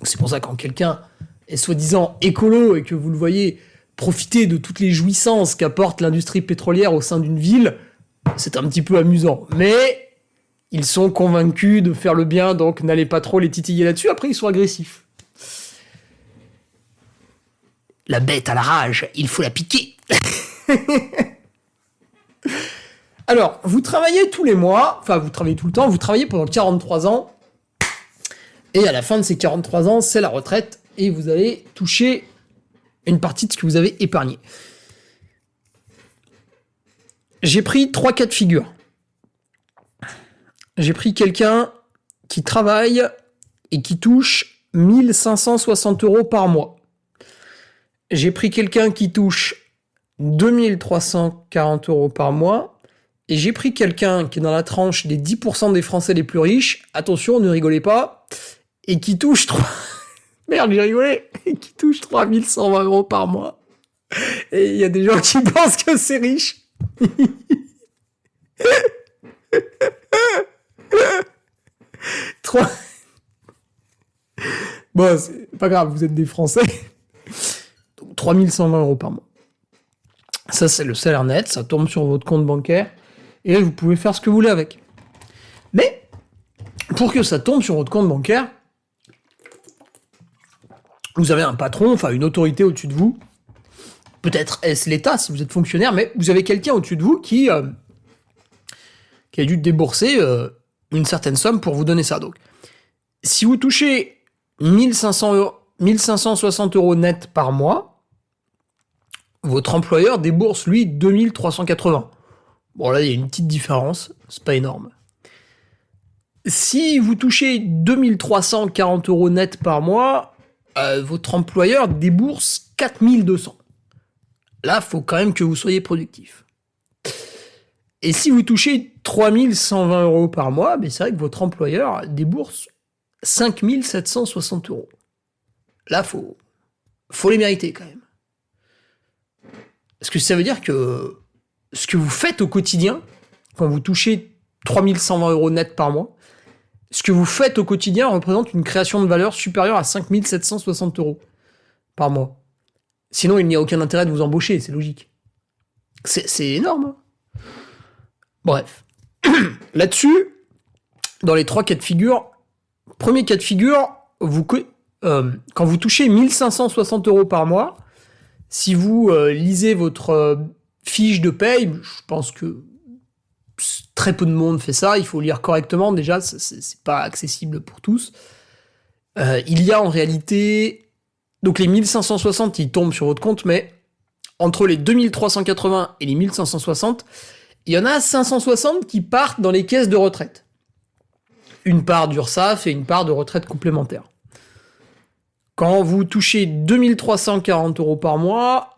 C'est pour ça que quand quelqu'un est soi-disant écolo et que vous le voyez profiter de toutes les jouissances qu'apporte l'industrie pétrolière au sein d'une ville, c'est un petit peu amusant. Mais ils sont convaincus de faire le bien, donc n'allez pas trop les titiller là-dessus. Après, ils sont agressifs. La bête à la rage, il faut la piquer. Alors, vous travaillez tous les mois, enfin vous travaillez tout le temps, vous travaillez pendant 43 ans, et à la fin de ces 43 ans, c'est la retraite, et vous allez toucher une partie de ce que vous avez épargné. J'ai pris 3 cas de figure. J'ai pris quelqu'un qui travaille et qui touche 1560 € par mois. J'ai pris quelqu'un qui touche 2340 € par mois. Et j'ai pris quelqu'un qui est dans la tranche des 10% des Français les plus riches. Attention, ne rigolez pas. Et qui touche 3... Merde, j'ai rigolé. Et qui touche 3120 € par mois. Et il y a des gens qui pensent que c'est riche. Bon, c'est pas grave, vous êtes des Français. Donc 3120 € par mois. Ça, c'est le salaire net. Ça tombe sur votre compte bancaire. Et là, vous pouvez faire ce que vous voulez avec. Mais, pour que ça tombe sur votre compte bancaire, vous avez un patron, enfin une autorité au-dessus de vous. Peut-être est-ce l'État si vous êtes fonctionnaire, mais vous avez quelqu'un au-dessus de vous qui a dû débourser une certaine somme pour vous donner ça. Donc, si vous touchez 1560 € net par mois, votre employeur débourse, lui, 2380. Bon, là, il y a une petite différence, c'est pas énorme. Si vous touchez 2340 € net par mois, votre employeur débourse 4200. Là, il faut quand même que vous soyez productif. Et si vous touchez 3120 € par mois, c'est vrai que votre employeur débourse 5760 €. Là, faut les mériter quand même. Parce que ça veut dire que ce que vous faites au quotidien, quand vous touchez 3120 € net par mois, ce que vous faites au quotidien représente une création de valeur supérieure à 5760 € par mois. Sinon, il n'y a aucun intérêt de vous embaucher, c'est logique. C'est énorme. Hein. Bref. Là-dessus, dans les 3 cas de figure, premier cas de figure, quand vous touchez 1560 € par mois, si vous lisez votre fiche de paye, je pense que très peu de monde fait ça, il faut lire correctement, déjà, c'est pas accessible pour tous. Il y a en réalité... Donc les 1560, ils tombent sur votre compte, mais entre les 2380 et les 1560, il y en a 560 qui partent dans les caisses de retraite. Une part d'URSSAF et une part de retraite complémentaire. Quand vous touchez 2340 € par mois,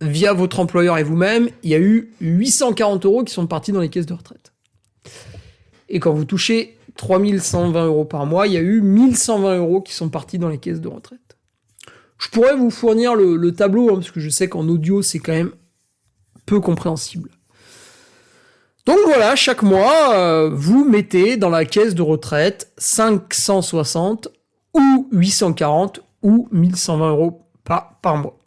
via votre employeur et vous-même, il y a eu 840 € qui sont partis dans les caisses de retraite. Et quand vous touchez 3120 € par mois, il y a eu 1120 € qui sont partis dans les caisses de retraite. Je pourrais vous fournir le tableau, parce que je sais qu'en audio, c'est quand même peu compréhensible. Donc voilà, chaque mois, vous mettez dans la caisse de retraite 560 ou 840 ou 1120 € par mois.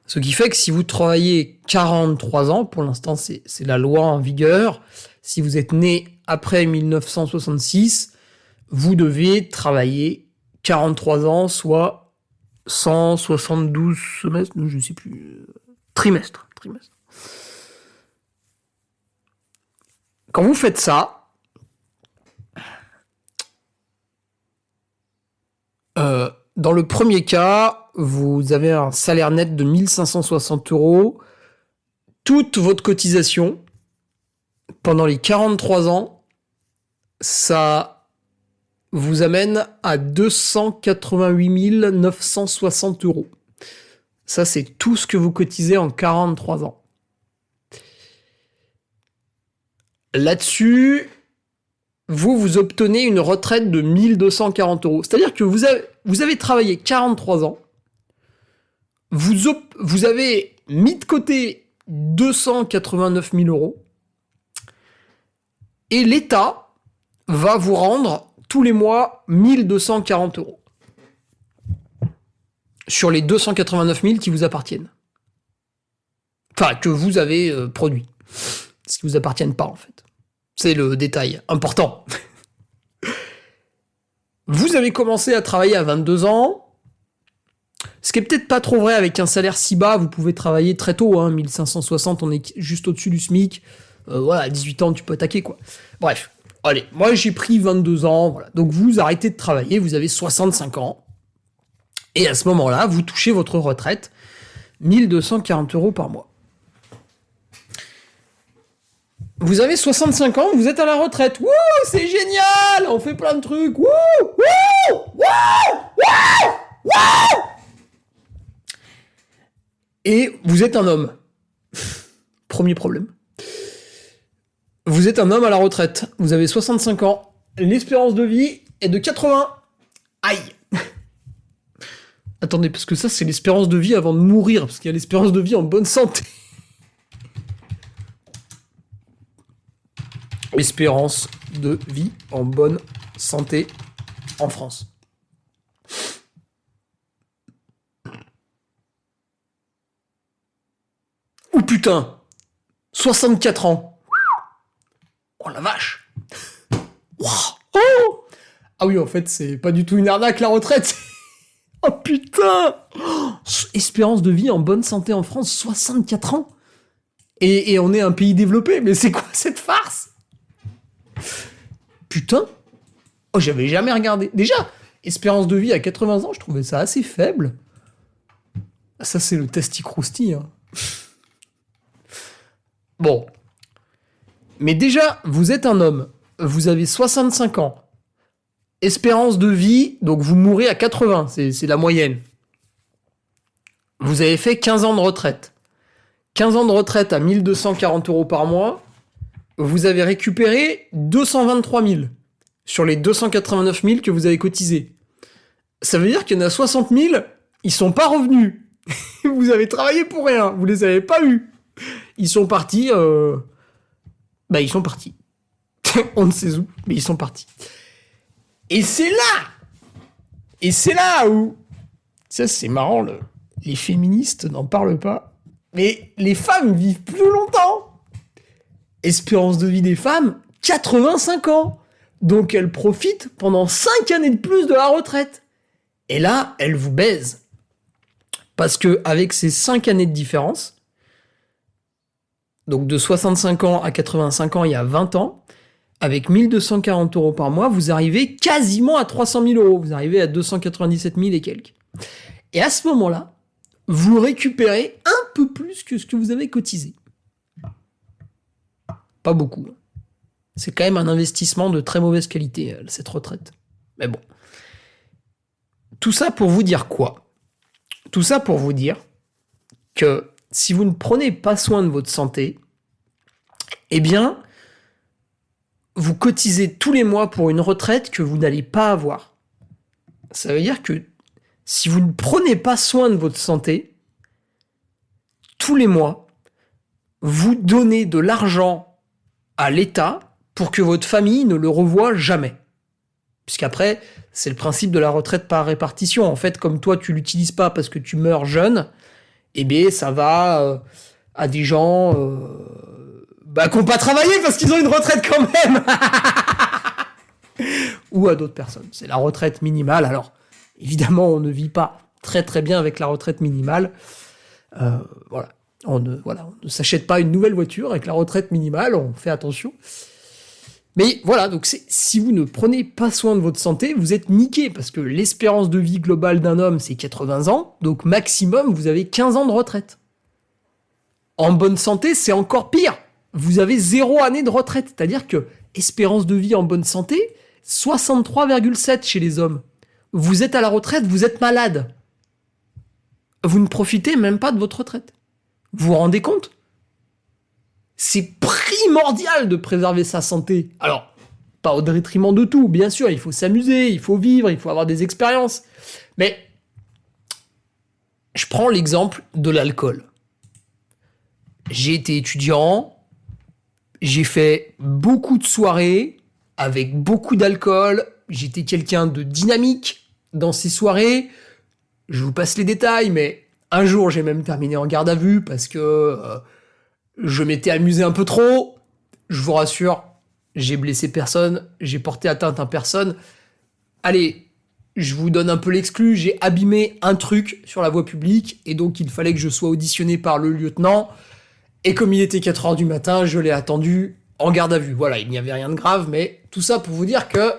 Ce qui fait que si vous travaillez 43 ans, pour l'instant c'est la loi en vigueur, si vous êtes né après 1966, vous devez travailler 43 ans, soit 172 semestres, je ne sais plus, trimestres. Quand vous faites ça, dans le premier cas, vous avez un salaire net de 1560 €. Toute votre cotisation, pendant les 43 ans, ça vous amène à 288 960 €. Ça, c'est tout ce que vous cotisez en 43 ans. Là-dessus, vous obtenez une retraite de 1240 €. C'est-à-dire que vous avez travaillé 43 ans, vous avez mis de côté 289 000 euros et l'État va vous rendre tous les mois 1240 euros sur les 289 000 qui vous appartiennent. Enfin, que vous avez produit. Ce qui vous appartiennent pas, en fait. C'est le détail important. Vous avez commencé à travailler à 22 ans. Ce qui est peut-être pas trop vrai avec un salaire si bas. Vous pouvez travailler très tôt, 1560, on est juste au-dessus du SMIC. Voilà, à 18 ans, tu peux attaquer, quoi. Bref, allez, moi j'ai pris 22 ans. Voilà. Donc vous arrêtez de travailler, vous avez 65 ans. Et à ce moment-là, vous touchez votre retraite, 1240 euros par mois. Vous avez 65 ans, vous êtes à la retraite. Wouh, c'est génial, on fait plein de trucs. Wouh, wouh, wouh, wouh, wouh. Et vous êtes un homme. Premier problème. Vous êtes un homme à la retraite. Vous avez 65 ans. L'espérance de vie est de 80. Aïe. Attendez, parce que ça, c'est l'espérance de vie avant de mourir. Parce qu'il y a l'espérance de vie en bonne santé. Espérance de vie en bonne santé en France. Oh putain, 64 ans. Oh la vache. Wow. Oh. Ah oui, en fait, c'est pas du tout une arnaque la retraite. Oh putain. Espérance de vie en bonne santé en France, 64 ans. Et on est un pays développé, mais c'est quoi cette farce? Putain. Oh, j'avais jamais regardé. Déjà, espérance de vie à 80 ans, je trouvais ça assez faible. Ça, c'est le testicrousti, hein. Bon. Mais déjà, vous êtes un homme. Vous avez 65 ans. Espérance de vie, donc vous mourrez à 80. C'est la moyenne. Vous avez fait 15 ans de retraite. 15 ans de retraite à 1240 euros par mois. Vous avez récupéré 223 000 sur les 289 000 que vous avez cotisés. Ça veut dire qu'il y en a 60 000, ils sont pas revenus. Vous avez travaillé pour rien, vous les avez pas eus. Ils sont partis, ils sont partis. On ne sait où, mais ils sont partis. Et c'est là où, ça c'est marrant, les féministes n'en parlent pas, mais les femmes vivent plus longtemps. Espérance de vie des femmes, 85 ans. Donc elles profitent pendant 5 années de plus de la retraite. Et là, elles vous baisent. Parce que avec ces 5 années de différence, donc de 65 ans à 85 ans, il y a 20 ans, avec 1240 euros par mois, vous arrivez quasiment à 300 000 euros. Vous arrivez à 297 000 et quelques. Et à ce moment-là, vous récupérez un peu plus que ce que vous avez cotisé. Pas beaucoup. C'est quand même un investissement de très mauvaise qualité, cette retraite. Mais bon. Tout ça pour vous dire quoi? Tout ça pour vous dire que si vous ne prenez pas soin de votre santé, eh bien, vous cotisez tous les mois pour une retraite que vous n'allez pas avoir. Ça veut dire que si vous ne prenez pas soin de votre santé, tous les mois, vous donnez de l'argent à l'État pour que votre famille ne le revoie jamais. Puisqu'après, c'est le principe de la retraite par répartition. En fait, comme toi, tu l'utilises pas parce que tu meurs jeune, eh bien, ça va à des gens qui n'ont pas travaillé parce qu'ils ont une retraite quand même. Ou à d'autres personnes. C'est la retraite minimale. Alors, évidemment, on ne vit pas très très bien avec la retraite minimale. Voilà. On ne s'achète pas une nouvelle voiture avec la retraite minimale, on fait attention. Mais voilà, donc si vous ne prenez pas soin de votre santé, vous êtes niqué, parce que l'espérance de vie globale d'un homme, c'est 80 ans, donc maximum, vous avez 15 ans de retraite. En bonne santé, c'est encore pire. Vous avez 0 année de retraite, c'est-à-dire que espérance de vie en bonne santé, 63,7 chez les hommes. Vous êtes à la retraite, vous êtes malade. Vous ne profitez même pas de votre retraite. Vous vous rendez compte? C'est primordial de préserver sa santé. Alors, pas au détriment de tout, bien sûr, il faut s'amuser, il faut vivre, il faut avoir des expériences. Mais Je prends l'exemple de l'alcool. J'ai été étudiant, j'ai fait beaucoup de soirées avec beaucoup d'alcool, j'étais quelqu'un de dynamique dans ces soirées. Je vous passe les détails, mais un jour j'ai même terminé en garde à vue parce que je m'étais amusé un peu trop. Je vous rassure, j'ai blessé personne, j'ai porté atteinte à personne. Allez, je vous donne un peu l'exclu, j'ai abîmé un truc sur la voie publique et donc il fallait que je sois auditionné par le lieutenant. Et comme il était 4h du matin, je l'ai attendu en garde à vue. Voilà, il n'y avait rien de grave, mais tout ça pour vous dire que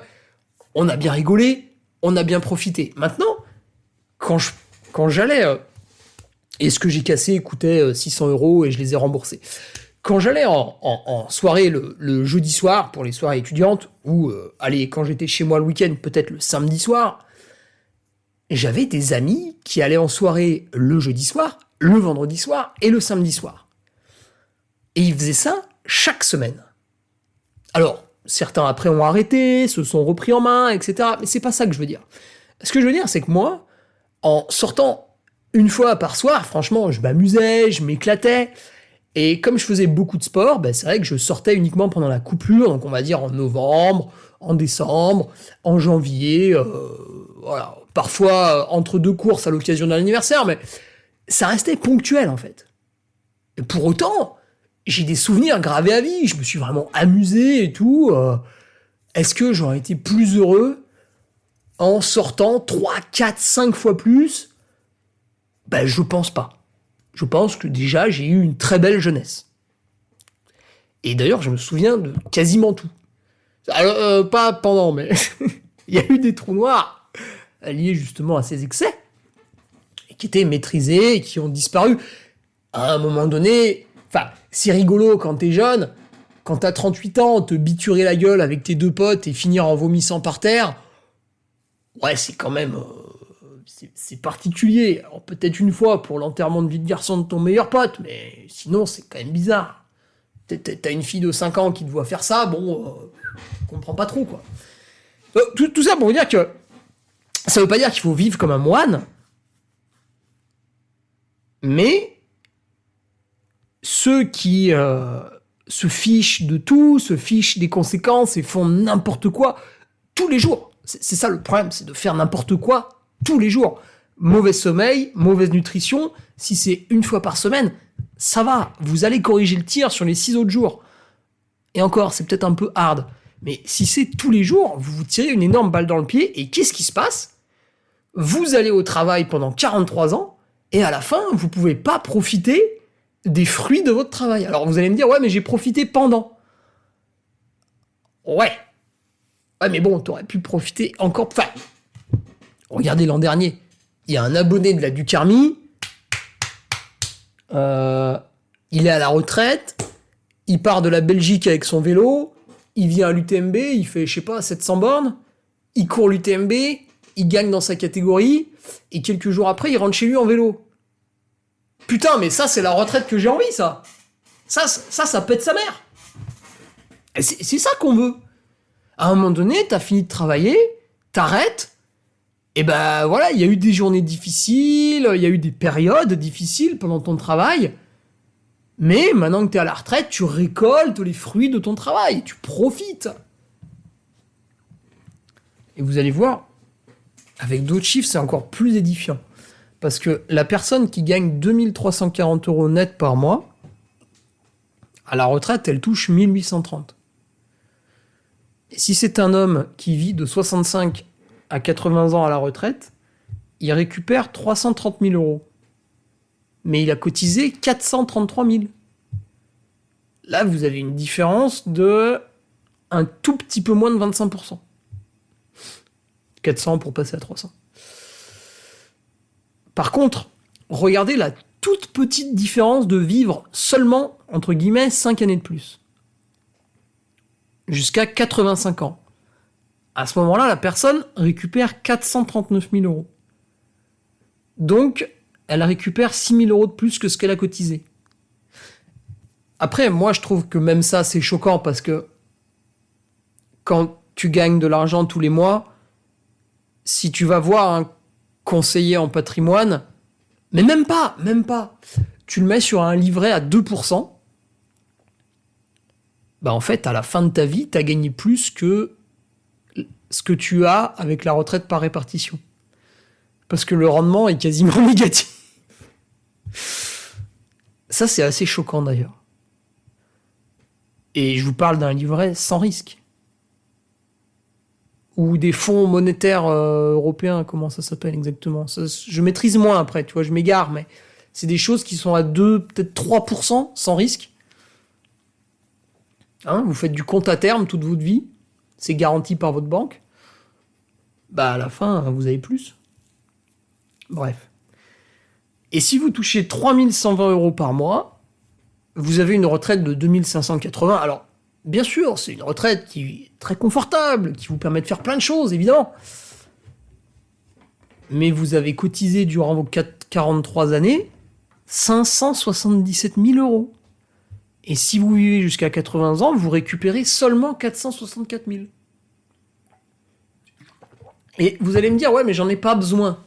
on a bien rigolé, on a bien profité. Maintenant, quand j'allais... et ce que j'ai cassé coûtait 600 € et je les ai remboursés. Quand j'allais en soirée le jeudi soir, pour les soirées étudiantes, ou allez, quand j'étais chez moi le week-end, peut-être le samedi soir, j'avais des amis qui allaient en soirée le jeudi soir, le vendredi soir et le samedi soir. Et ils faisaient ça chaque semaine. Alors, certains après ont arrêté, se sont repris en main, etc. Mais c'est pas ça que je veux dire. Ce que je veux dire, c'est que moi, en sortant une fois par soir, franchement, je m'amusais, je m'éclatais. Et comme je faisais beaucoup de sport, c'est vrai que je sortais uniquement pendant la coupure, donc on va dire en novembre, en décembre, en janvier, voilà. Parfois entre deux courses à l'occasion d'un anniversaire, mais ça restait ponctuel en fait. Et pour autant, j'ai des souvenirs gravés à vie, je me suis vraiment amusé et tout. Est-ce que j'aurais été plus heureux en sortant 3, 4, 5 fois plus ? Je pense pas. Je pense que déjà, j'ai eu une très belle jeunesse. Et d'ailleurs, je me souviens de quasiment tout. Alors, pas pendant, mais il y a eu des trous noirs liés justement à ces excès, et qui étaient maîtrisés, et qui ont disparu. À un moment donné, c'est rigolo quand t'es jeune, quand t'as 38 ans, te biturer la gueule avec tes deux potes et finir en vomissant par terre, ouais, c'est quand même... c'est particulier. Alors, peut-être une fois pour l'enterrement de vie de garçon de ton meilleur pote, mais sinon, c'est quand même bizarre. T'as une fille de 5 ans qui te voit faire ça, je comprends pas trop, quoi. Tout ça pour vous dire que ça veut pas dire qu'il faut vivre comme un moine, mais ceux qui se fichent de tout, se fichent des conséquences et font n'importe quoi tous les jours. C'est ça le problème, c'est de faire n'importe quoi tous les jours. Mauvais sommeil, mauvaise nutrition, si c'est une fois par semaine, ça va, vous allez corriger le tir sur les 6 autres jours. Et encore, c'est peut-être un peu hard, mais si c'est tous les jours, vous vous tirez une énorme balle dans le pied, et qu'est-ce qui se passe ? Vous allez au travail pendant 43 ans, et à la fin, vous pouvez pas profiter des fruits de votre travail. Alors vous allez me dire, ouais, mais j'ai profité pendant. Ouais, mais bon, t'aurais pu profiter encore... Regardez l'an dernier, il y a un abonné de la Ducarmi, il est à la retraite, il part de la Belgique avec son vélo, il vient à l'UTMB, il fait, 700 bornes, il court l'UTMB, il gagne dans sa catégorie, et quelques jours après, il rentre chez lui en vélo. Putain, mais ça, c'est la retraite que j'ai envie, ça. Ça pète sa mère. Et c'est ça qu'on veut. À un moment donné, t'as fini de travailler, t'arrêtes, et voilà, il y a eu des journées difficiles, il y a eu des périodes difficiles pendant ton travail, mais maintenant que t'es à la retraite, tu récoltes les fruits de ton travail, tu profites. Et vous allez voir, avec d'autres chiffres, c'est encore plus édifiant. Parce que la personne qui gagne 2340 € net par mois, à la retraite, elle touche 1830. Et si c'est un homme qui vit de 65 à 80 ans à la retraite, il récupère 330 000 €. Mais il a cotisé 433 000. Là, vous avez une différence de un tout petit peu moins de 25%. 400 pour passer à 300. Par contre, regardez la toute petite différence de vivre seulement, entre guillemets, 5 années de plus. Jusqu'à 85 ans. À ce moment-là, la personne récupère 439 000 €. Donc, elle récupère 6 000 € de plus que ce qu'elle a cotisé. Après, moi, je trouve que même ça, c'est choquant parce que quand tu gagnes de l'argent tous les mois, si tu vas voir un conseiller en patrimoine, Mais même pas. Tu le mets sur un livret à 2%, bah en fait, à la fin de ta vie, tu as gagné plus que ce que tu as avec la retraite par répartition. Parce que le rendement est quasiment négatif. Ça, c'est assez choquant d'ailleurs. Et je vous parle d'un livret sans risque. Ou des fonds monétaires européens, comment ça s'appelle exactement? Ça, je maîtrise moins après, tu vois, je m'égare, mais c'est des choses qui sont à 2, peut-être 3% sans risque. Hein, vous faites du compte à terme toute votre vie, c'est garanti par votre banque. Bah à la fin, vous avez plus. Bref. Et si vous touchez 3120 € par mois, vous avez une retraite de 2580. Alors, bien sûr, c'est une retraite qui est très confortable, qui vous permet de faire plein de choses, évidemment. Mais vous avez cotisé durant vos 43 années 577 000 €. Et si vous vivez jusqu'à 80 ans, vous récupérez seulement 464 000. Et vous allez me dire, ouais, mais j'en ai pas besoin.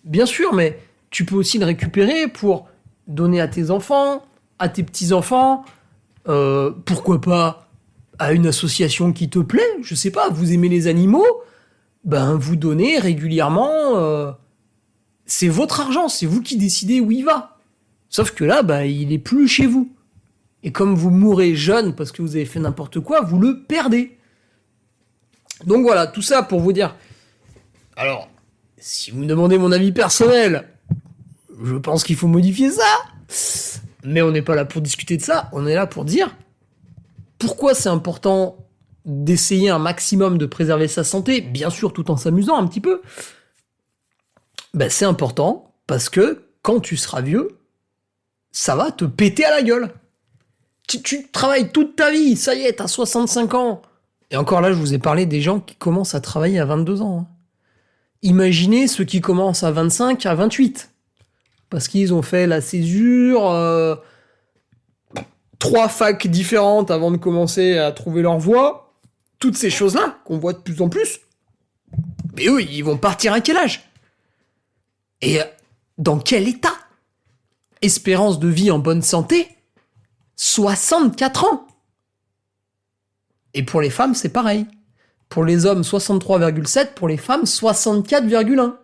Bien sûr, mais tu peux aussi le récupérer pour donner à tes enfants, à tes petits-enfants, pourquoi pas à une association qui te plaît, je sais pas, vous aimez les animaux, ben vous donnez régulièrement, c'est votre argent, c'est vous qui décidez où il va. Sauf que là, ben, il est plus chez vous. Et comme vous mourrez jeune parce que vous avez fait n'importe quoi, vous le perdez. Donc voilà, tout ça pour vous dire. Alors, si vous me demandez mon avis personnel, je pense qu'il faut modifier ça. Mais on n'est pas là pour discuter de ça, on est là pour dire pourquoi c'est important d'essayer un maximum de préserver sa santé, bien sûr tout en s'amusant un petit peu. Ben, c'est important parce que quand tu seras vieux, ça va te péter à la gueule. Tu travailles toute ta vie, ça y est, t'as 65 ans. Et encore là, je vous ai parlé des gens qui commencent à travailler à 22 ans. Imaginez ceux qui commencent à 25, à 28. Parce qu'ils ont fait la césure, 3 facs différentes avant de commencer à trouver leur voie. Toutes ces choses-là, qu'on voit de plus en plus. Mais eux, ils vont partir à quel âge? Et dans quel état? Espérance de vie en bonne santé, 64 ans. Et pour les femmes, c'est pareil. Pour les hommes, 63,7. Pour les femmes, 64,1.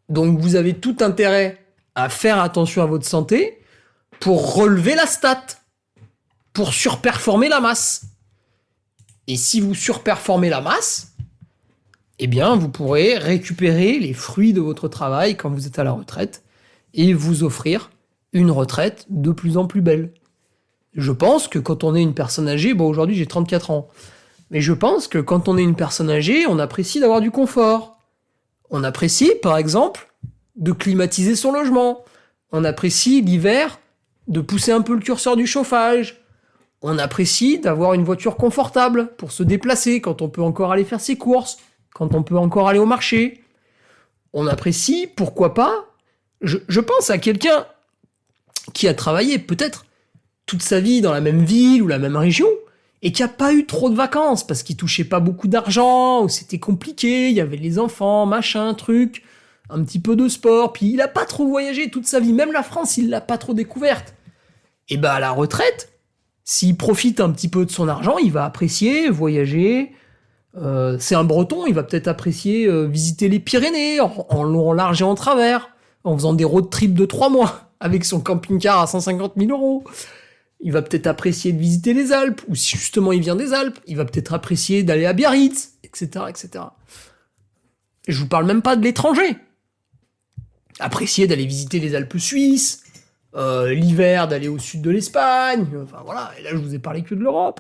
Donc vous avez tout intérêt à faire attention à votre santé pour relever la stat, pour surperformer la masse. Et si vous surperformez la masse, eh bien vous pourrez récupérer les fruits de votre travail quand vous êtes à la retraite et vous offrir une retraite de plus en plus belle. Je pense que quand on est une personne âgée, bon aujourd'hui j'ai 34 ans, mais je pense que quand on est une personne âgée, on apprécie d'avoir du confort. On apprécie, par exemple, de climatiser son logement. On apprécie l'hiver de pousser un peu le curseur du chauffage. On apprécie d'avoir une voiture confortable pour se déplacer quand on peut encore aller faire ses courses, quand on peut encore aller au marché. On apprécie, pourquoi pas, je pense à quelqu'un qui a travaillé peut-être toute sa vie dans la même ville ou la même région et qui a pas eu trop de vacances parce qu'il touchait pas beaucoup d'argent ou c'était compliqué, il y avait les enfants, machin, truc, un petit peu de sport, puis il a pas trop voyagé toute sa vie, même la France, il l'a pas trop découverte. Et bah à la retraite, s'il profite un petit peu de son argent, il va apprécier voyager. C'est un Breton, il va peut-être apprécier visiter les Pyrénées en long, en large et en travers, en faisant des road trips de 3 mois avec son camping-car à 150 000 €. Il va peut-être apprécier de visiter les Alpes, ou si justement il vient des Alpes, il va peut-être apprécier d'aller à Biarritz, etc., etc. Et je vous parle même pas de l'étranger. Apprécier d'aller visiter les Alpes suisses, l'hiver d'aller au sud de l'Espagne, enfin voilà, et là je vous ai parlé que de l'Europe.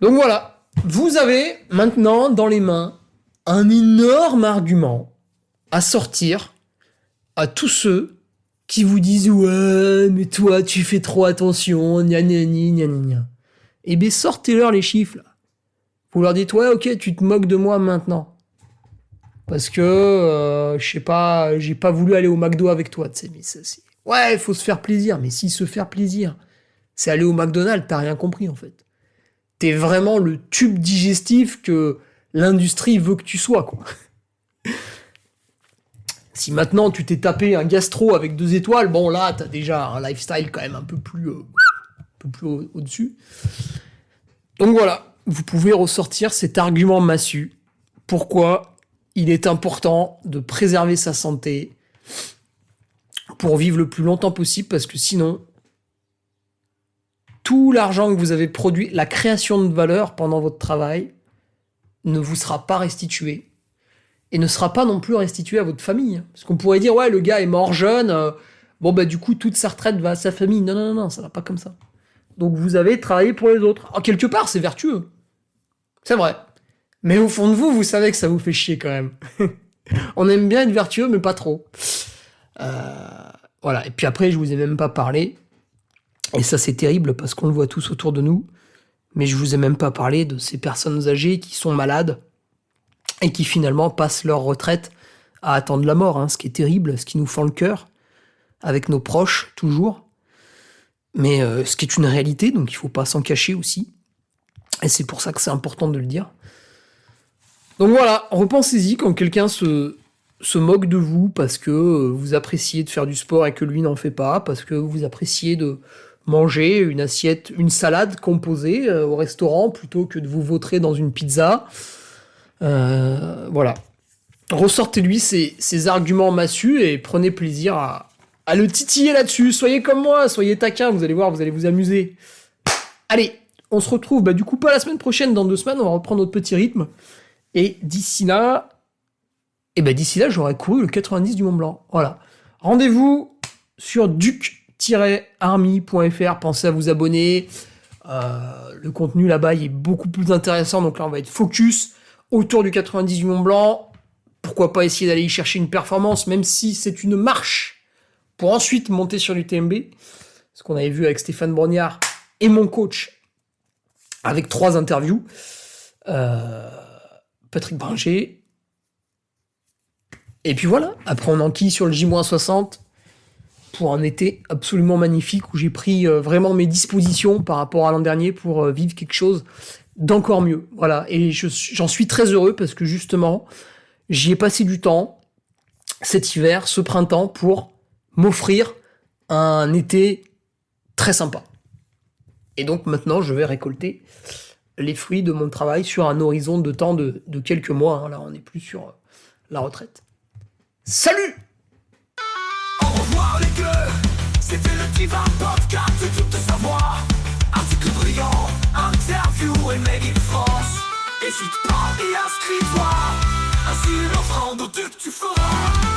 Donc voilà, vous avez maintenant dans les mains un énorme argument à sortir à tous ceux qui vous disent « Ouais, mais toi, tu fais trop attention, gna gna gna gna gna. » Eh bien, sortez-leur les chiffres, là. Vous leur dites « Ouais, ok, tu te moques de moi maintenant. Parce que, je sais pas, j'ai pas voulu aller au McDo avec toi, tu sais, mais ça, c'est... Ouais, il faut se faire plaisir. Mais si se faire plaisir, c'est aller au McDonald's, t'as rien compris, en fait. T'es vraiment le tube digestif que l'industrie veut que tu sois, quoi. Si maintenant tu t'es tapé un gastro avec 2 étoiles, bon là, t'as déjà un lifestyle quand même un peu plus au-dessus. Donc voilà, vous pouvez ressortir cet argument massu. Pourquoi il est important de préserver sa santé pour vivre le plus longtemps possible, parce que sinon, tout l'argent que vous avez produit, la création de valeur pendant votre travail, ne vous sera pas restitué. Et ne sera pas non plus restitué à votre famille. Parce qu'on pourrait dire, ouais, le gars est mort jeune, du coup, toute sa retraite va à sa famille. Non, ça va pas comme ça. Donc vous avez travaillé pour les autres. En quelque part, c'est vertueux. C'est vrai. Mais au fond de vous, vous savez que ça vous fait chier quand même. On aime bien être vertueux, mais pas trop. Voilà. Et puis après, je vous ai même pas parlé. Et ça, c'est terrible parce qu'on le voit tous autour de nous. Mais je vous ai même pas parlé de ces personnes âgées qui sont malades et qui finalement passent leur retraite à attendre la mort. Ce qui est terrible, ce qui nous fend le cœur, avec nos proches, toujours. Mais ce qui est une réalité, donc il faut pas s'en cacher aussi. Et c'est pour ça que c'est important de le dire. Donc voilà, repensez-y quand quelqu'un se moque de vous parce que vous appréciez de faire du sport et que lui n'en fait pas, parce que vous appréciez de manger une salade composée au restaurant plutôt que de vous vautrer dans une pizza. Voilà. Ressortez-lui ces arguments massus et prenez plaisir à le titiller là-dessus. Soyez comme moi, soyez taquin, vous allez voir, vous allez vous amuser. Allez, on se retrouve du coup pas la semaine prochaine, dans 2 semaines, on va reprendre notre petit rythme. Et d'ici là, j'aurai couru le 90 du Mont Blanc. Voilà. Rendez-vous sur duc-army.fr. Pensez à vous abonner. Le contenu là-bas il est beaucoup plus intéressant. Donc là, on va être focus autour du 90 du Mont Blanc. Pourquoi pas essayer d'aller y chercher une performance, même si c'est une marche, pour ensuite monter sur l'UTMB. Ce qu'on avait vu avec Stéphane Brognard et mon coach, avec 3 interviews. Patrick Bringer. Et puis voilà, après on enquille sur le J-60 pour un été absolument magnifique où j'ai pris vraiment mes dispositions par rapport à l'an dernier pour vivre quelque chose d'encore mieux. Voilà, et j'en suis très heureux parce que justement, j'y ai passé du temps cet hiver, ce printemps, pour m'offrir un été très sympa. Et donc maintenant, je vais récolter les fruits de mon travail sur un horizon de temps de quelques mois. Là, on n'est plus sur la retraite. Salut! Au revoir les gueux, c'était le Divin Podcast de toute savoir. Article brillant, interview et made in France. Hésite pas et inscris-toi, ainsi une offrande au Duc tu feras.